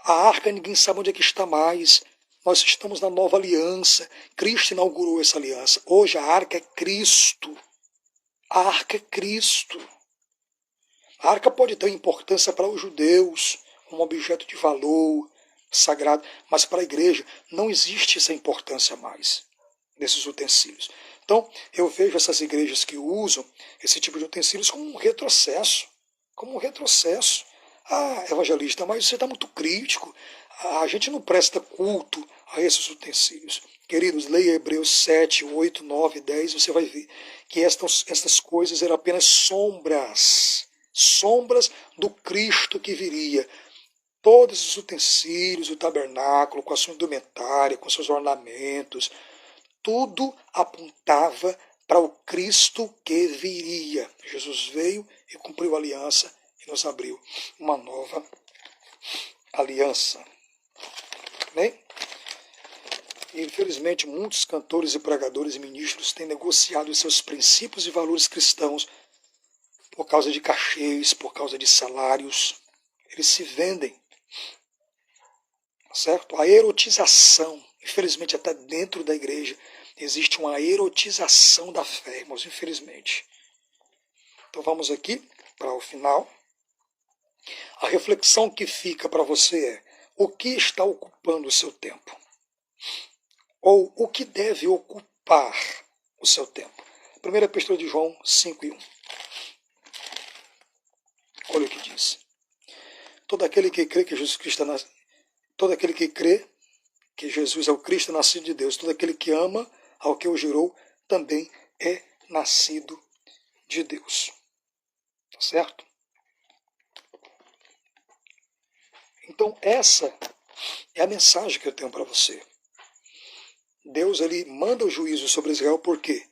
A: A arca ninguém sabe onde é que está mais. Nós estamos na nova aliança. Cristo inaugurou essa aliança. Hoje a arca é Cristo. A arca é Cristo. A arca pode ter importância para os judeus, como objeto de valor, sagrado, mas para a igreja não existe essa importância mais nesses utensílios. Então, eu vejo essas igrejas que usam esse tipo de utensílios como um retrocesso. Como um retrocesso. Ah, evangelista, mas você está muito crítico. A gente não presta culto a esses utensílios. Queridos, leia Hebreus 7, 8, 9, 10, você vai ver que estas coisas eram apenas sombras. Sombras do Cristo que viria. Todos os utensílios, o tabernáculo, com a sua indumentária, com seus ornamentos, tudo apontava para o Cristo que viria. Jesus veio e cumpriu a aliança e nos abriu uma nova aliança. Amém? E, infelizmente, muitos cantores e pregadores e ministros têm negociado os seus princípios e valores cristãos por causa de cachês, por causa de salários. Eles se vendem. Certo? A erotização, infelizmente até dentro da igreja, existe uma erotização da fé, irmãos, infelizmente. Então vamos aqui para o final. A reflexão que fica para você é: o que está ocupando o seu tempo? Ou o que deve ocupar o seu tempo? Primeira Epístola de João 5:1. Olha o que diz. Todo aquele que crê que Jesus Cristo todo aquele que crê que Jesus é o Cristo nascido de Deus, todo aquele que ama ao que o gerou, também é nascido de Deus. Tá certo? Então essa é a mensagem que eu tenho para você. Deus ele manda o juízo sobre Israel por quê?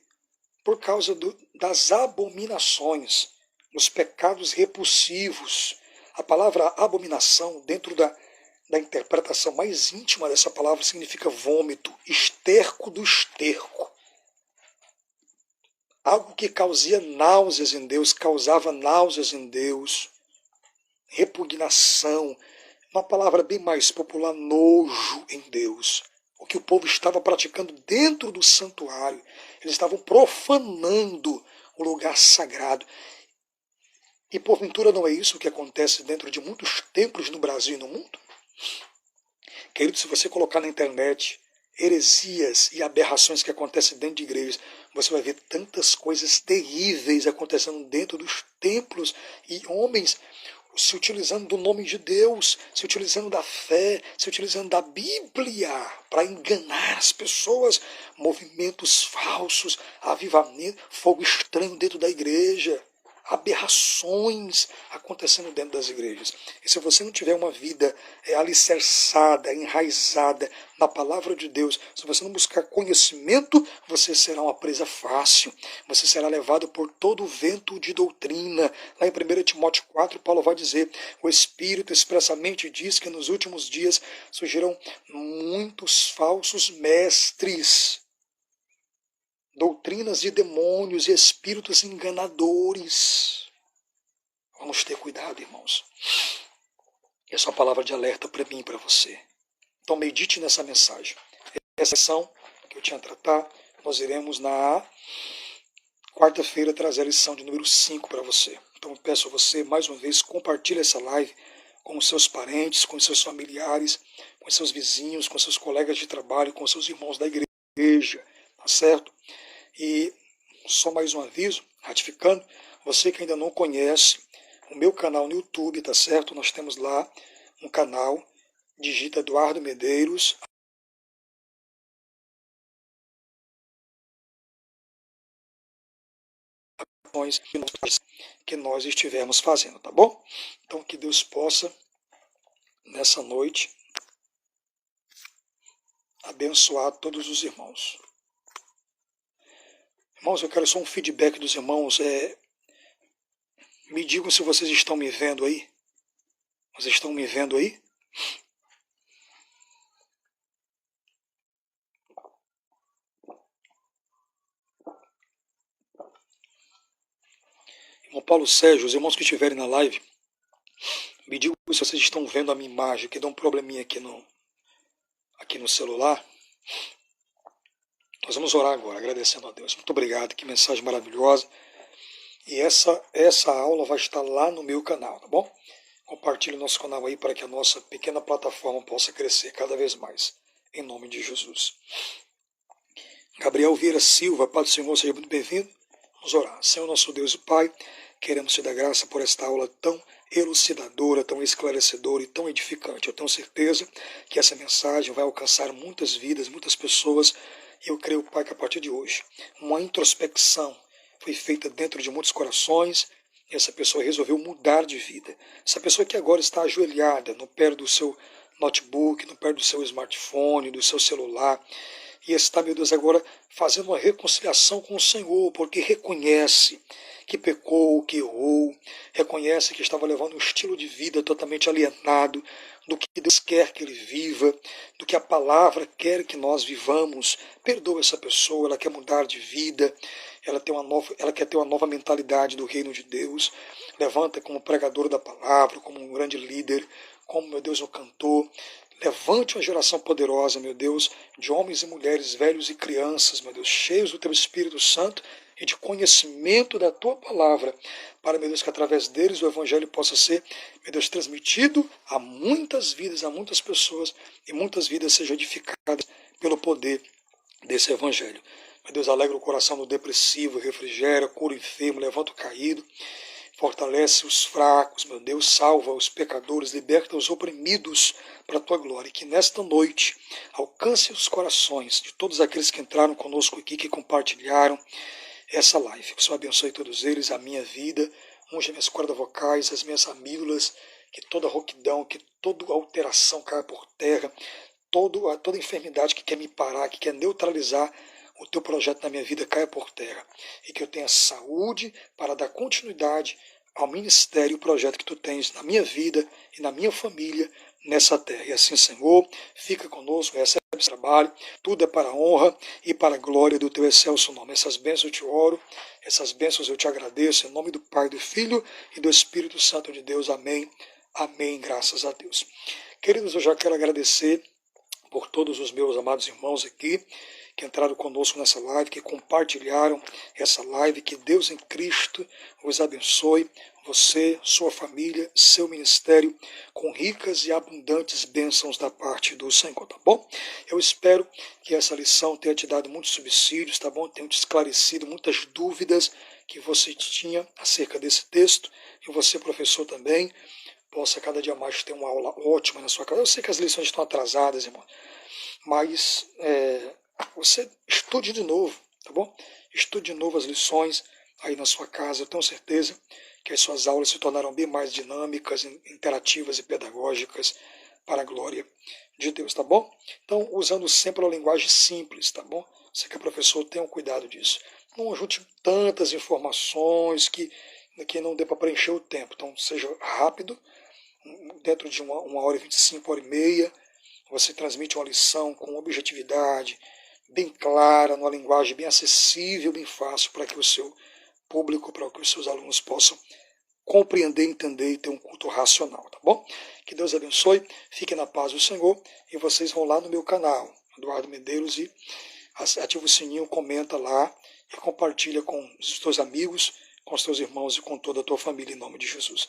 A: Por causa das abominações, dos pecados repulsivos. A palavra abominação, dentro da interpretação mais íntima dessa palavra, significa vômito, esterco do esterco. Algo que causava náuseas em Deus, repugnação, uma palavra bem mais popular, nojo em Deus. O que o povo estava praticando dentro do santuário. Eles estavam profanando o lugar sagrado. E porventura não é isso que acontece dentro de muitos templos no Brasil e no mundo? Querido, se você colocar na internet heresias e aberrações que acontecem dentro de igrejas, você vai ver tantas coisas terríveis acontecendo dentro dos templos e homens se utilizando do nome de Deus, se utilizando da fé, se utilizando da Bíblia para enganar as pessoas, movimentos falsos, avivamento, fogo estranho dentro da igreja, aberrações acontecendo dentro das igrejas. E se você não tiver uma vida alicerçada, enraizada na palavra de Deus, se você não buscar conhecimento, você será uma presa fácil. Você será levado por todo o vento de doutrina. Lá em 1 Timóteo 4, Paulo vai dizer: o Espírito expressamente diz que nos últimos dias surgirão muitos falsos mestres, doutrinas de demônios e espíritos enganadores. Vamos ter cuidado, irmãos. Essa é uma palavra de alerta para mim e para você. Então medite nessa mensagem. Essa lição que eu tinha a tratar, nós iremos na quarta-feira trazer a lição de número 5 para você. Então eu peço a você, mais uma vez, compartilhe essa live com os seus parentes, com os seus familiares, com os seus vizinhos, com os seus colegas de trabalho, com os seus irmãos da igreja, tá certo? E só mais um aviso, ratificando, você que ainda não conhece o meu canal no YouTube, tá certo? Nós temos lá um canal, digita Eduardo Medeiros, que nós estivermos fazendo, tá bom? Então que Deus possa, nessa noite, abençoar todos os irmãos. Irmãos, eu quero só um feedback dos irmãos. Me digam se vocês estão me vendo aí. Vocês estão me vendo aí? Irmão Paulo Sérgio, os irmãos que estiverem na live, me digam se vocês estão vendo a minha imagem, que dá um probleminha aqui no celular. Nós vamos orar agora, agradecendo a Deus. Muito obrigado, que mensagem maravilhosa. E essa aula vai estar lá no meu canal, tá bom? Compartilhe o nosso canal aí para que a nossa pequena plataforma possa crescer cada vez mais. Em nome de Jesus. Gabriel Vieira Silva, Pai do Senhor, seja muito bem-vindo. Vamos orar. Senhor, nosso Deus e Pai, queremos te dar graça por esta aula tão elucidadora, tão esclarecedora e tão edificante. Eu tenho certeza que essa mensagem vai alcançar muitas vidas, muitas pessoas. E eu creio, Pai, que a partir de hoje, uma introspecção foi feita dentro de muitos corações e essa pessoa resolveu mudar de vida. Essa pessoa que agora está ajoelhada no pé do seu notebook, no pé do seu smartphone, do seu celular, e está, meu Deus, agora fazendo uma reconciliação com o Senhor, porque reconhece que pecou, que errou, reconhece que estava levando um estilo de vida totalmente alienado do que Deus quer que ele viva, do que a palavra quer que nós vivamos. Perdoa essa pessoa, ela quer mudar de vida, ela quer ter uma nova mentalidade do reino de Deus. Levanta como pregador da palavra, como um grande líder, como, meu Deus, um cantor. Levante uma geração poderosa, meu Deus, de homens e mulheres, velhos e crianças, meu Deus, cheios do Teu Espírito Santo e de conhecimento da Tua palavra, para, meu Deus, que através deles o Evangelho possa ser, meu Deus, transmitido a muitas vidas, a muitas pessoas, e muitas vidas sejam edificadas pelo poder desse Evangelho. Meu Deus, alegra o coração do depressivo, refrigera, cura o enfermo, levanta o caído, fortalece os fracos, meu Deus, salva os pecadores, liberta os oprimidos para a Tua glória. E que nesta noite alcance os corações de todos aqueles que entraram conosco aqui, que compartilharam essa live. Que o Senhor abençoe todos eles, a minha vida, unja minhas cordas vocais, as minhas amígdalas, que toda rouquidão, que toda alteração caia por terra, toda enfermidade que quer me parar, que quer neutralizar o Teu projeto na minha vida caia por terra. E que eu tenha saúde para dar continuidade ao ministério e o projeto que Tu tens na minha vida e na minha família nessa terra. E assim, Senhor, fica conosco, recebe esse trabalho, tudo é para a honra e para a glória do Teu excelso nome. Essas bênçãos eu te oro, essas bênçãos eu te agradeço, em nome do Pai, do Filho e do Espírito Santo de Deus. Amém. Amém, graças a Deus. Queridos, eu já quero agradecer por todos os meus amados irmãos aqui, que entraram conosco nessa live, que compartilharam essa live. Que Deus em Cristo os abençoe, você, sua família, seu ministério, com ricas e abundantes bênçãos da parte do Senhor, tá bom? Eu espero que essa lição tenha te dado muitos subsídios, tá bom? Tenha te esclarecido muitas dúvidas que você tinha acerca desse texto, e você, professor, também, possa cada dia mais ter uma aula ótima na sua casa. Eu sei que as lições estão atrasadas, irmão, mas você estude de novo, tá bom? Estude de novo as lições aí na sua casa. Eu tenho certeza que as suas aulas se tornarão bem mais dinâmicas, interativas e pedagógicas para a glória de Deus, tá bom? Então, usando sempre a linguagem simples, tá bom? Você que é professor, tenha um cuidado disso. Não junte tantas informações que não dê para preencher o tempo. Então, seja rápido, dentro de 1h25, 1h30, você transmite uma lição com objetividade, bem clara, numa linguagem bem acessível, bem fácil, para que o seu público, para que os seus alunos possam compreender, entender e ter um culto racional, tá bom? Que Deus abençoe, fiquem na paz do Senhor, e vocês vão lá no meu canal, Eduardo Medeiros, e ativa o sininho, comenta lá e compartilha com os teus amigos, com os teus irmãos e com toda a tua família, em nome de Jesus.